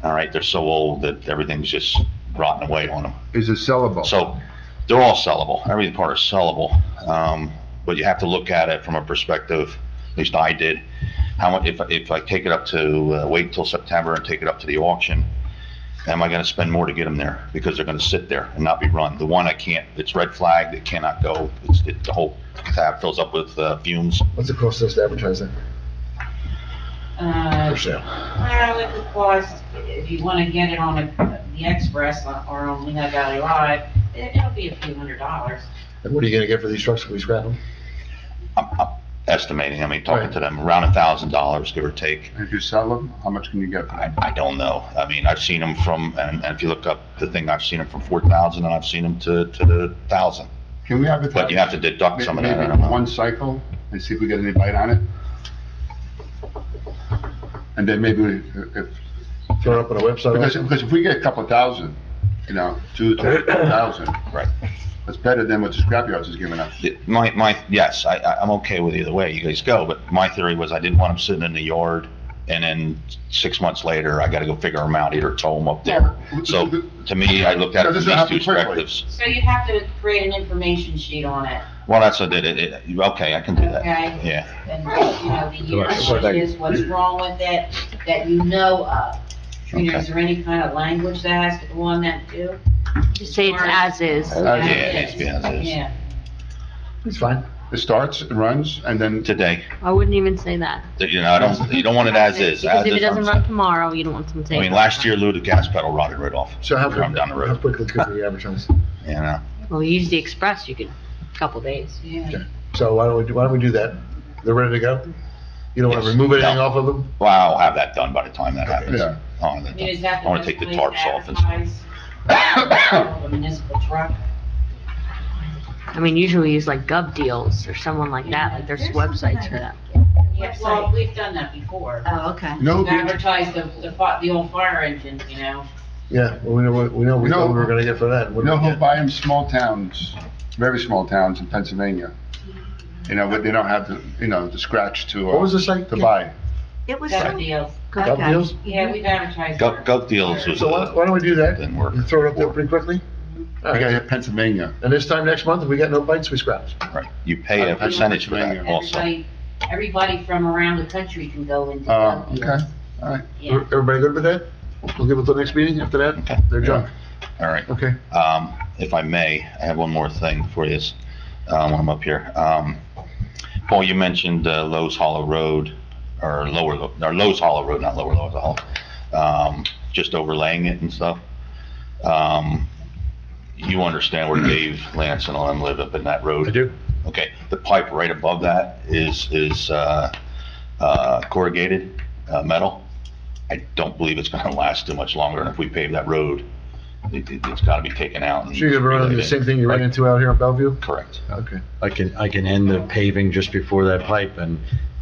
Speaker 17: All right, they're so old that everything's just rotting away on them.
Speaker 13: Is it sellable?
Speaker 17: So they're all sellable. Every part is sellable. But you have to look at it from a perspective, at least I did. How much, if I take it up to, wait till September and take it up to the auction, am I gonna spend more to get them there? Because they're gonna sit there and not be run. The one I can't, it's red flagged, it cannot go. The whole tab fills up with fumes.
Speaker 1: What's it cost us to advertise that? For sale.
Speaker 3: Well, it would cost, if you want to get it on the Express or on Lehigh Valley Live, it'll be a few $100s.
Speaker 1: And what are you gonna get for these trucks if we scrap them?
Speaker 17: I'm estimating, I mean, talking to them, around $1,000, give or take.
Speaker 13: If you sell them, how much can you get?
Speaker 17: I don't know. I mean, I've seen them from, and if you look up the thing, I've seen them from 4,000 and I've seen them to the 1,000.
Speaker 13: Can we have it?
Speaker 17: But you have to deduct some of that, I
Speaker 13: Maybe
Speaker 17: don't know.
Speaker 13: one cycle and see if we get any bite on it? And then maybe if.
Speaker 1: Throw it up on a website?
Speaker 13: Because if we get a couple thousand, 2,000.
Speaker 17: Right.
Speaker 13: That's better than what the scrapyards is giving us.
Speaker 17: Yes, I'm okay with either way you guys go, but my theory was I didn't want them sitting in the yard and then 6 months later, I gotta go figure them out, either tow them up there. So to me, I looked at it from these two perspectives.
Speaker 3: So you have to create an information sheet on it,
Speaker 17: Well, that's what I did. Okay, I can do that.
Speaker 3: okay?
Speaker 17: Yeah.
Speaker 3: And, the year it is, what's wrong with it, that you know of. Is there any kind of language that has to go on that too?
Speaker 12: Just say it's as is.
Speaker 17: Yeah, it needs to be as is.
Speaker 3: Yeah.
Speaker 1: It's fine.
Speaker 13: It starts, it runs, and then.
Speaker 17: Today.
Speaker 12: I wouldn't even say that.
Speaker 17: You don't want it as is.
Speaker 12: Because if it
Speaker 17: As
Speaker 12: doesn't
Speaker 17: is.
Speaker 12: run tomorrow, you don't want them to
Speaker 17: I
Speaker 12: take
Speaker 17: mean,
Speaker 12: it.
Speaker 17: last year, Lou, the gas pedal rotted right off.
Speaker 1: So how
Speaker 17: I'm down the
Speaker 1: how
Speaker 17: road.
Speaker 1: quickly could we advertise?
Speaker 17: You know?
Speaker 12: Well, you use the express, you could, a couple days.
Speaker 3: Yeah.
Speaker 1: So why don't we do that? They're ready to go? You don't wanna remove anything off of them?
Speaker 17: Well, I'll have that done by the time that happens.
Speaker 13: Yeah.
Speaker 17: I'll have that
Speaker 3: I mean,
Speaker 17: done.
Speaker 3: is that
Speaker 17: I
Speaker 3: the
Speaker 17: wanna
Speaker 3: best
Speaker 17: take the
Speaker 3: place to
Speaker 17: tarps off and
Speaker 3: advertise? A municipal truck?
Speaker 12: I mean, usually we use like Gov Deals or someone like that, like there's websites for that.
Speaker 3: Yeah, well, we've done that before.
Speaker 14: Oh, okay.
Speaker 13: No,
Speaker 3: We've advertised the old fire engine,
Speaker 1: Yeah, well, we know what we were gonna get for that. What
Speaker 13: You know
Speaker 1: did we
Speaker 13: who
Speaker 1: get?
Speaker 13: buy them? Small towns, very small towns in Pennsylvania. But they don't have the scratch to.
Speaker 1: What was the site
Speaker 13: To
Speaker 1: again?
Speaker 13: buy.
Speaker 14: It was.
Speaker 3: Gov Deals.
Speaker 1: Gov Deals?
Speaker 3: Yeah, we've advertised.
Speaker 17: Gov Deals was,
Speaker 1: So why don't we do that?
Speaker 17: didn't work.
Speaker 1: And throw it up there pretty quickly? All
Speaker 13: I gotta
Speaker 1: right.
Speaker 13: hit Pennsylvania.
Speaker 1: And this time next month, if we got no bites, we scrap.
Speaker 17: Right. You pay a percentage for that also.
Speaker 3: Everybody from around the country can go into
Speaker 13: Oh,
Speaker 3: Gov Deals.
Speaker 13: okay, all right.
Speaker 3: Yeah.
Speaker 1: Everybody good with that? We'll give it till next meeting after that?
Speaker 17: Okay.
Speaker 1: They're junk.
Speaker 17: All right.
Speaker 1: Okay.
Speaker 17: If I may, I have one more thing for you, when I'm up here. Paul, you mentioned, Lowe's Hollow Road, or Lowe's Hollow Road, not Lower Lowe's Hollow, just overlaying it and stuff. You understand where Dave, Lance, and all them live up in that road?
Speaker 1: I do.
Speaker 17: Okay, the pipe right above that is corrugated, metal. I don't believe it's gonna last too much longer, and if we pave that road, it's gotta be taken out. and
Speaker 1: Sure you're gonna run into the same thing you ran into out here in Bellevue?
Speaker 17: Correct.
Speaker 1: Okay.
Speaker 11: I can end the paving just before that pipe and,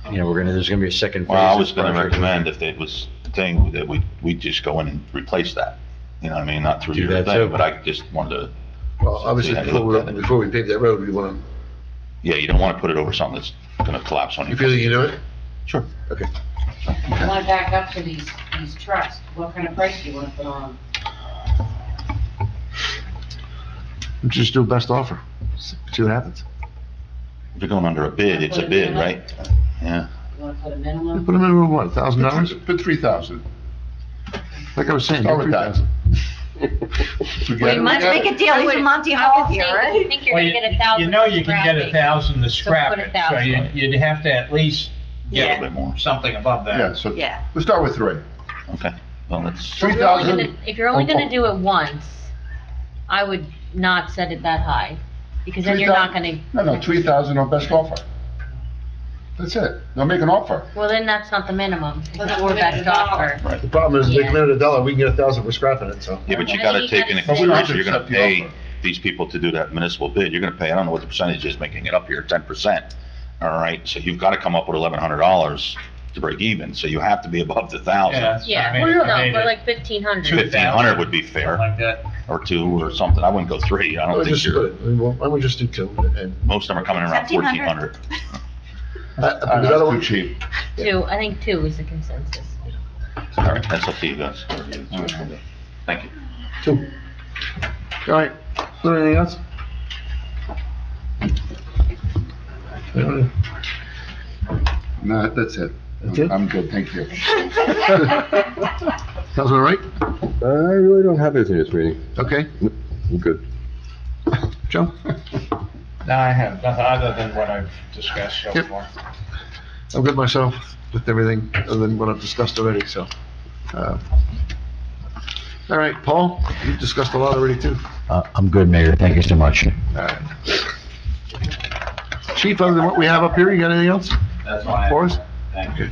Speaker 11: there's gonna be a second phase.
Speaker 17: Well, I
Speaker 11: of
Speaker 17: was gonna
Speaker 11: project.
Speaker 17: recommend if it was the thing, that we just go in and replace that. You know what I mean? Not through
Speaker 11: Do
Speaker 17: your
Speaker 11: that
Speaker 17: thing,
Speaker 11: too.
Speaker 17: but I just wanted to,
Speaker 1: Well, obviously,
Speaker 17: See how you look at it.
Speaker 1: before we pave that road, we wanna,
Speaker 17: yeah, you don't wanna put it over something that's gonna collapse on you.
Speaker 1: you feel you can do it?
Speaker 17: Sure.
Speaker 1: Okay.
Speaker 3: I want to back up to these trucks. What kind of price do you want to put on them?
Speaker 1: Just do best offer. See what happens.
Speaker 17: If you're going under a bid, it's a bid, right? Yeah.
Speaker 3: You want to put a minimum?
Speaker 1: Put them in at what, $1,000?
Speaker 13: Put 3,000.
Speaker 1: Like I was saying,
Speaker 13: Start with that.
Speaker 1: 3,000.
Speaker 14: We must make a deal, he's from Monty Hall here,
Speaker 12: I
Speaker 14: right?
Speaker 12: think you're gonna get 1,000.
Speaker 10: You know you can get 1,000 to
Speaker 12: So
Speaker 10: scrap
Speaker 12: put
Speaker 10: it,
Speaker 12: 1,000.
Speaker 10: so you'd have to at least
Speaker 17: A
Speaker 10: get
Speaker 17: little bit more.
Speaker 10: something above that.
Speaker 13: Yeah, so
Speaker 14: Yeah.
Speaker 13: we'll start with 3.
Speaker 17: Okay. Well, that's,
Speaker 12: If you're only
Speaker 13: 3,000.
Speaker 12: gonna- If you're only gonna do it once, I would not set it that high, because then you're not gonna.
Speaker 13: No, 3,000 on best offer. That's it. They'll make an offer.
Speaker 12: Well, then that's not the minimum,
Speaker 3: Well,
Speaker 12: it's
Speaker 3: that's
Speaker 12: for
Speaker 3: the
Speaker 12: best
Speaker 3: minimum
Speaker 12: offer.
Speaker 17: right.
Speaker 1: The problem is, they
Speaker 12: Yeah.
Speaker 1: committed $1, we can get 1,000 for scrapping it, so.
Speaker 17: Yeah, but you
Speaker 12: And
Speaker 17: gotta
Speaker 12: then you
Speaker 17: take
Speaker 12: gotta
Speaker 17: into
Speaker 12: say-
Speaker 13: But we don't have
Speaker 17: consideration,
Speaker 13: to
Speaker 17: you're gonna
Speaker 13: accept the
Speaker 17: pay
Speaker 13: offer.
Speaker 17: these people to do that municipal bid, you're gonna pay, I don't know what the percentage is making it up here, 10%. All right, so you've gotta come up with $1,100 to break even, so you have to be above the 1,000.
Speaker 12: Yeah,
Speaker 10: I mean,
Speaker 12: no,
Speaker 10: I mean,
Speaker 12: but like 1,500.
Speaker 17: 1,500 would be
Speaker 10: something
Speaker 17: fair,
Speaker 10: like that.
Speaker 17: or 2 or something, I wouldn't go 3, I don't think
Speaker 1: Just split
Speaker 17: you're,
Speaker 1: it. Why don't we just do 2? And,
Speaker 17: most of them are coming around 1,400.
Speaker 1: the other
Speaker 13: That's too
Speaker 1: one,
Speaker 13: cheap.
Speaker 12: 2, I think 2 is the consensus.
Speaker 17: All right, that's up to you guys. Thank you.
Speaker 1: All right, anything else?
Speaker 13: No, that's it.
Speaker 1: That's it?
Speaker 13: I'm good, thank you.
Speaker 1: Councilman Wright?
Speaker 18: I really don't have anything this meeting.
Speaker 1: Okay.
Speaker 18: I'm good.
Speaker 1: Joe?
Speaker 10: No, I have nothing other than what I've discussed so
Speaker 1: Yep.
Speaker 10: far.
Speaker 1: I'm good myself with everything other than what I've discussed already, so. All right, Paul, you've discussed a lot already too.
Speaker 11: I'm good, Mayor. Thank you so much.
Speaker 1: All right. Chief, other than what we have up here, you got anything else
Speaker 10: That's why.
Speaker 1: for us?
Speaker 10: Thank you.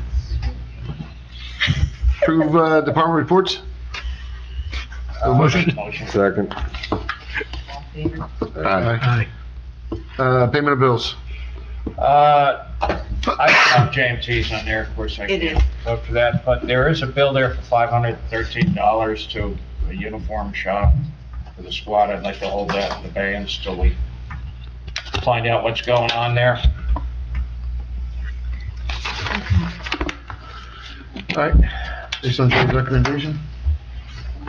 Speaker 1: Approve, department reports? Motion?
Speaker 18: Second.
Speaker 1: Aye. Payment of bills.
Speaker 10: I have JMT's on there, of course I
Speaker 14: It
Speaker 10: can't
Speaker 14: is.
Speaker 10: vote for that, but there is a bill there for $513 to a uniform shop for the squad. I'd like to hold that in the bands till we find out what's going on there.
Speaker 1: All right, based on Joe's recommendation?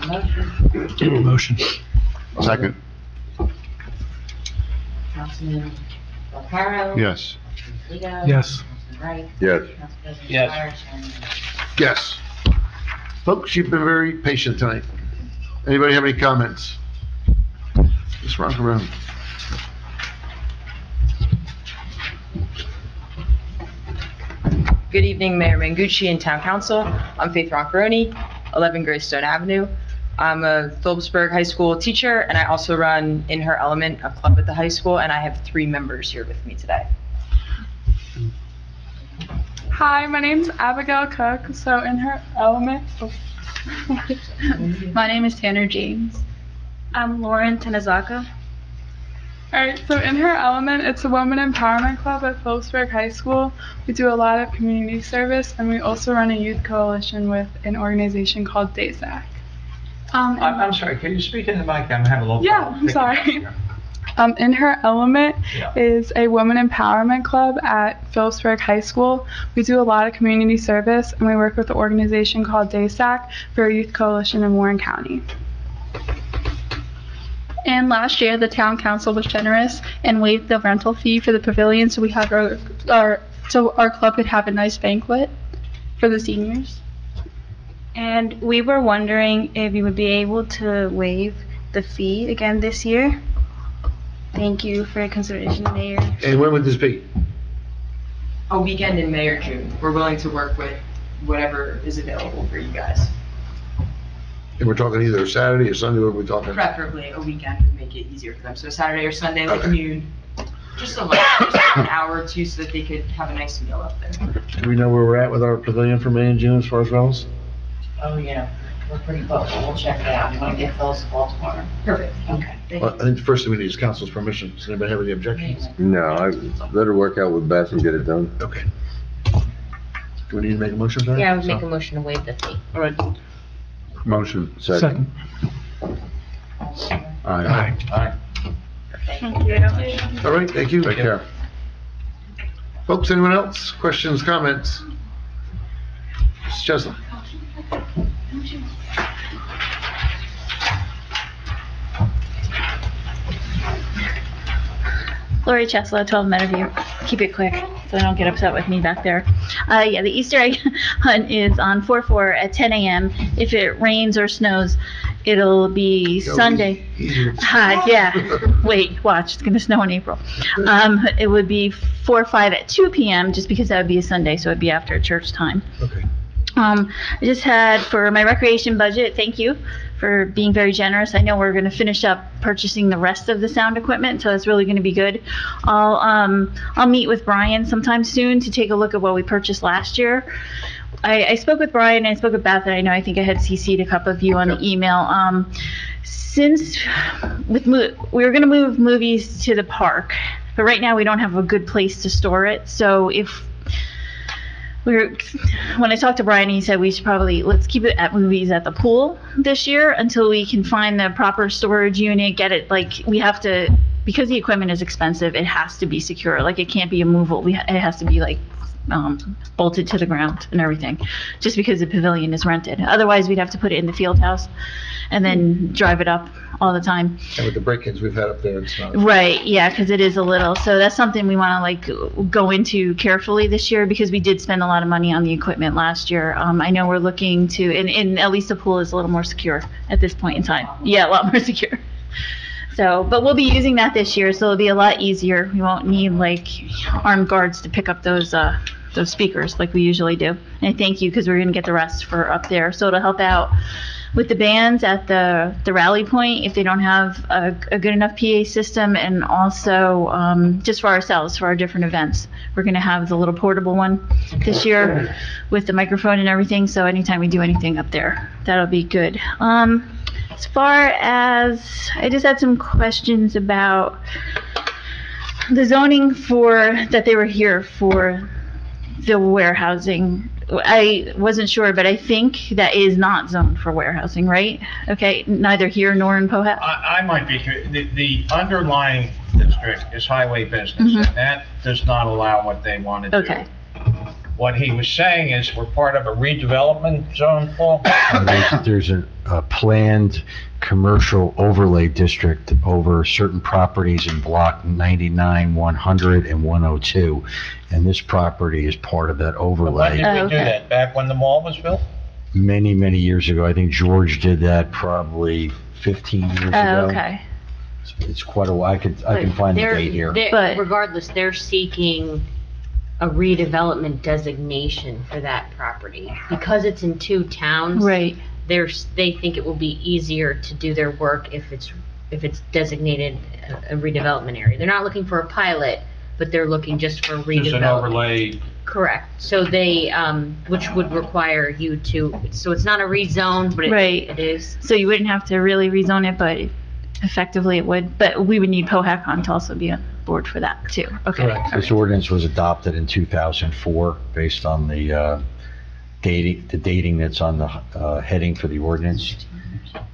Speaker 16: Motion.
Speaker 13: Second,
Speaker 3: Councilman Valcarro?
Speaker 13: yes.
Speaker 3: Leo?
Speaker 16: Yes.
Speaker 3: Councilman Wright?
Speaker 18: Yes.
Speaker 3: Council President
Speaker 10: Yes.
Speaker 3: Squires? And
Speaker 1: Yes. Folks, you've been very patient tonight. Anybody have any comments? Just rock around.
Speaker 19: Good evening, Mayor Mangucci and Town Council. I'm Faith Roncaroni, 11 Greystone Avenue. I'm a Phillipsburg High School teacher, and I also run In Her Element, a club at the high school, and I have 3 members here with me today.
Speaker 20: Hi, my name's Abigail Cook. So in her element, my name is Tanner James. I'm Lauren Tanazaka. All right, so in her element, it's a women empowerment club at Phillipsburg High School. We do a lot of community service, and we also run a youth coalition with an organization called DAYSAC.
Speaker 10: I'm sorry, can you speak in the mic? I'm having a little
Speaker 20: Yeah,
Speaker 10: problem
Speaker 20: I'm sorry. In Her Element is a women empowerment club at Phillipsburg High School. We do a lot of community service, and we work with an organization called DAYSAC for a youth coalition in Warren County.
Speaker 21: And last year, the town council was generous and waived the rental fee for the pavilion, so we have our club could have a nice banquet for the seniors.
Speaker 22: And we were wondering if you would be able to waive the fee again this year. Thank you for your consideration, Mayor.
Speaker 1: And when would this be?
Speaker 19: A weekend in May or June. We're willing to work with whatever is available for you guys.
Speaker 1: And we're talking either Saturday or Sunday, or we're talking?
Speaker 19: Preferably a weekend would make it easier for them. So Saturday or Sunday, like
Speaker 1: Okay.
Speaker 19: noon, just a lunch, just an hour or two so that they could have a nice meal up there.
Speaker 1: Do we know where we're at with our pavilion for May and June as far as rentals?
Speaker 3: Oh, yeah, we're pretty close, but we'll check it out. You want to get Phyllis a call tomorrow?
Speaker 19: Perfect.
Speaker 3: Okay. Thank
Speaker 1: Well,
Speaker 3: you.
Speaker 1: I think the first thing we need is council's permission. Does anybody have any objections?
Speaker 18: No, I let her work out with Beth and get it done.
Speaker 1: Okay. Do we need to make a motion for that?
Speaker 12: Yeah, I would make a motion to waive the fee.
Speaker 1: All right.
Speaker 13: Motion.
Speaker 16: Second.
Speaker 13: Aye.
Speaker 1: Aye.
Speaker 21: Thank you.
Speaker 1: All right, thank you.
Speaker 13: Take care.
Speaker 1: Folks, anyone else? Questions, comments? Mrs. Chesley?
Speaker 22: Lori Chesla, 12 Meadowview. Keep it quick, so they don't get upset with me back there. Yeah, the Easter egg hunt is on 4/4 at 10 a.m. If it rains or snows, it'll be Sunday. Yeah, wait, watch, it's gonna snow in April. It would be 4/5 at 2 p.m., just because that would be a Sunday, so it'd be after church time.
Speaker 1: Okay.
Speaker 22: I just had, for my recreation budget, thank you for being very generous. I know we're gonna finish up purchasing the rest of the sound equipment, so that's really gonna be good. I'll meet with Brian sometime soon to take a look at what we purchased last year. I spoke with Brian and I spoke with Beth, and I think I had CC'd a couple of you on the email. Since we were gonna move movies to the park, but right now we don't have a good place to store it, so when I talked to Brian, he said we should probably, let's keep it at movies at the pool this year until we can find the proper storage unit, get it, like, we have to, because the equipment is expensive, it has to be secure, like, it can't be a movable, it has to be, like, bolted to the ground and everything, just because the pavilion is rented. Otherwise, we'd have to put it in the field house and then drive it up all the time.
Speaker 1: And with the break-ins we've had up there, it's not.
Speaker 22: Right, yeah, because it is a little, so that's something we want to like go into carefully this year, because we did spend a lot of money on the equipment last year. I know we're looking to, and at least the pool is a little more secure at this point in time. Yeah, a lot more secure. So, but we'll be using that this year, so it'll be a lot easier. We won't need like armed guards to pick up those speakers like we usually do. And thank you, because we're gonna get the rest for up there, so it'll help out with the bands at the rally point if they don't have a good enough PA system, and also just for ourselves, for our different events. We're going to have the little portable one this year with the microphone and everything, so anytime we do anything up there, that'll be good. As far as, I just had some questions about the zoning that they were here for the warehousing. I wasn't sure, but I think that is not zoned for warehousing, right? Okay, neither here nor in Pohat?
Speaker 10: I might be, the underlying district is highway business,
Speaker 22: Mhm.
Speaker 10: and that does not allow what they want to do.
Speaker 22: Okay,
Speaker 10: What he was saying is we're part of a redevelopment zone, Paul?
Speaker 11: There's a planned commercial overlay district over certain properties in block 99, 100, and 102. And this property is part of that
Speaker 10: When
Speaker 11: overlay.
Speaker 10: did we do that? Back when the mall was built?
Speaker 11: Many, many years ago. I think George did that probably 15 years ago.
Speaker 22: okay.
Speaker 11: It's quite a while. I can find the date here.
Speaker 12: But regardless, they're seeking a redevelopment designation for that property. Because it's in two towns.
Speaker 22: Right.
Speaker 12: They think it will be easier to do their work if it's designated a redevelopment area. They're not looking for a pilot, but they're looking just for redevelopment.
Speaker 10: Just an overlay.
Speaker 12: Correct. So they, which would require you to, so it's not a rezone, but
Speaker 22: Right.
Speaker 12: it is.
Speaker 22: So you wouldn't have to really rezone it, but effectively it would. But we would need POHACon to also be on board for that too. Okay.
Speaker 11: This ordinance was adopted in 2004 based on the dating that's on the heading for the ordinance.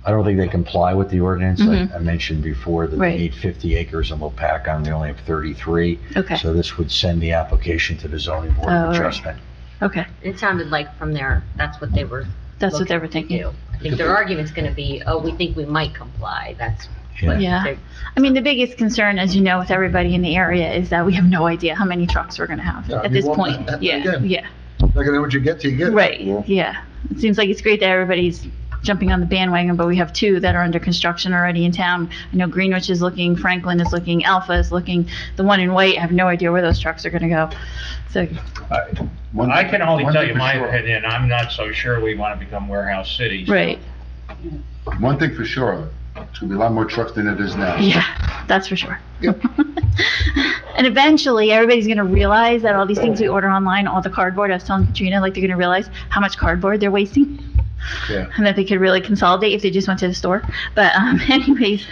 Speaker 11: I don't think they comply with the ordinance.
Speaker 22: Mhm.
Speaker 11: I mentioned before that
Speaker 22: Right.
Speaker 11: they need 50 acres in Lopakon, they only have 33.
Speaker 22: Okay.
Speaker 11: So this would send the application to the zoning board
Speaker 22: Oh, all
Speaker 11: of
Speaker 22: right.
Speaker 11: adjustment.
Speaker 22: Okay.
Speaker 12: It sounded like from there, that's what they were.
Speaker 22: That's what they were
Speaker 12: looking to
Speaker 22: thinking.
Speaker 12: do. I think their argument's gonna be, oh, we think we might comply. That's what
Speaker 22: Yeah.
Speaker 12: they're.
Speaker 22: I mean, the biggest concern, as you know, with everybody in the area is that we have no idea how many trucks we're gonna have
Speaker 1: Yeah,
Speaker 22: at
Speaker 1: you
Speaker 22: this
Speaker 1: won't-
Speaker 22: point. Yeah,
Speaker 1: again.
Speaker 22: yeah.
Speaker 1: Not gonna know what you get till you get it.
Speaker 22: Right, yeah. It seems like it's great that everybody's jumping on the bandwagon, but we have two that are under construction already in town. I know Greenwich is looking, Franklin is looking, Alpha is looking. The one in White, I have no idea where those trucks are gonna go. So,
Speaker 10: I can only
Speaker 13: one
Speaker 10: tell
Speaker 13: thing
Speaker 10: you
Speaker 13: for
Speaker 10: my
Speaker 13: sure.
Speaker 10: opinion. I'm not so sure we want to become warehouse cities.
Speaker 22: right,
Speaker 13: One thing for sure, it's gonna be a lot more trucks than it is now.
Speaker 22: yeah, that's for sure. And eventually, everybody's gonna realize that all these things we order online, all the cardboard, I was telling Katrina, like they're gonna realize how much cardboard they're wasting.
Speaker 1: Yeah.
Speaker 22: And that they could really consolidate if they just went to the store. But anyways.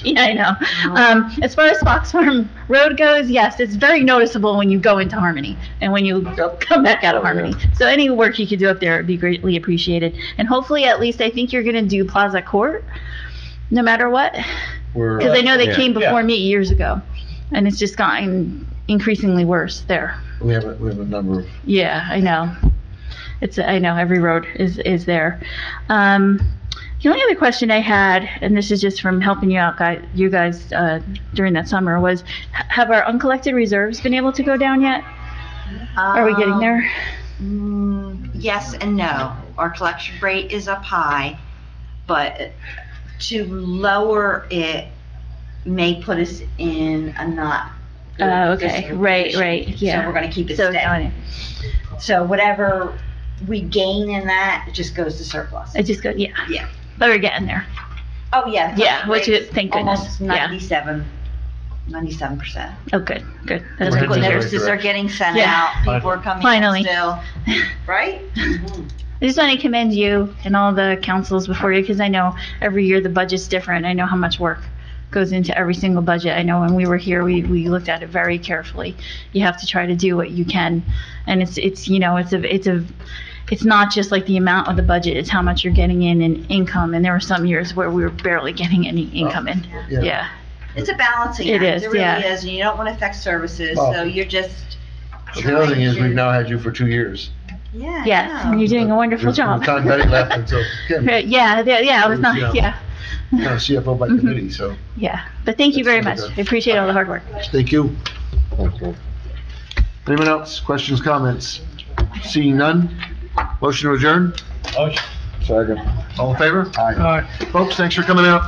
Speaker 22: Yeah, I know. As far as Fox Farm Road goes, yes, it's very noticeable when you go into Harmony and when you come back out of Harmony. So any work you could do up there would be greatly appreciated. And hopefully, at least, I think you're gonna do Plaza Court, no matter what. Because I know they came before me years ago, and it's just gotten increasingly worse there.
Speaker 1: We have a number of.
Speaker 22: Yeah, I know. I know every road is there. The only other question I had, and this is just from helping you guys during that summer, was have our uncollected reserves been able to go down yet? Are we getting there?
Speaker 14: Yes and no. Our collection rate is up high, but to lower it may put us in a not good
Speaker 22: Okay,
Speaker 14: fiscal
Speaker 22: right,
Speaker 14: position.
Speaker 22: right, yeah.
Speaker 14: So we're gonna keep it
Speaker 22: So,
Speaker 14: steady. So whatever we gain in that, it just goes to surplus.
Speaker 22: It just goes, yeah.
Speaker 14: Yeah.
Speaker 22: But we're getting there.
Speaker 14: Oh, yeah.
Speaker 22: Yeah, which is,
Speaker 14: Rate's
Speaker 22: thank goodness.
Speaker 14: Almost
Speaker 22: Yeah.
Speaker 14: 97%.
Speaker 22: Oh, good, good. That's
Speaker 14: Medical
Speaker 22: good to hear.
Speaker 14: notices are getting sent
Speaker 22: Yeah.
Speaker 14: out, people are coming
Speaker 22: Finally.
Speaker 14: in still, right?
Speaker 22: I just want to commend you and all the councils before you, because I know every year the budget's different. I know how much work goes into every single budget. I know when we were here, we looked at it very carefully. You have to try to do what you can. And it's not just like the amount of the budget, it's how much you're getting in income. And there were some years where we were barely getting any income in.
Speaker 1: Yeah.
Speaker 22: Yeah.
Speaker 14: It's a balancing
Speaker 22: It
Speaker 14: act.
Speaker 22: is,
Speaker 14: It really
Speaker 22: yeah.
Speaker 14: is, and you don't want to affect services,
Speaker 1: Well-
Speaker 14: so you're just
Speaker 1: But the other thing is, we've now had you for 2 years.
Speaker 14: Yeah.
Speaker 22: Yes, and you're doing a wonderful
Speaker 1: From
Speaker 22: job.
Speaker 1: the time Betty left until Kim.
Speaker 22: Right, yeah, I was not, yeah,
Speaker 1: Kind of CFO by committee, so,
Speaker 22: yeah. But thank you very much.
Speaker 1: That's
Speaker 22: I appreciate all the hard work.
Speaker 1: thank you. Anyone else? Questions, comments? Seeing none? Motion to adjourn?
Speaker 10: Motion.
Speaker 18: Second.
Speaker 1: All in favor?
Speaker 16: Aye.
Speaker 1: Folks, thanks for coming out.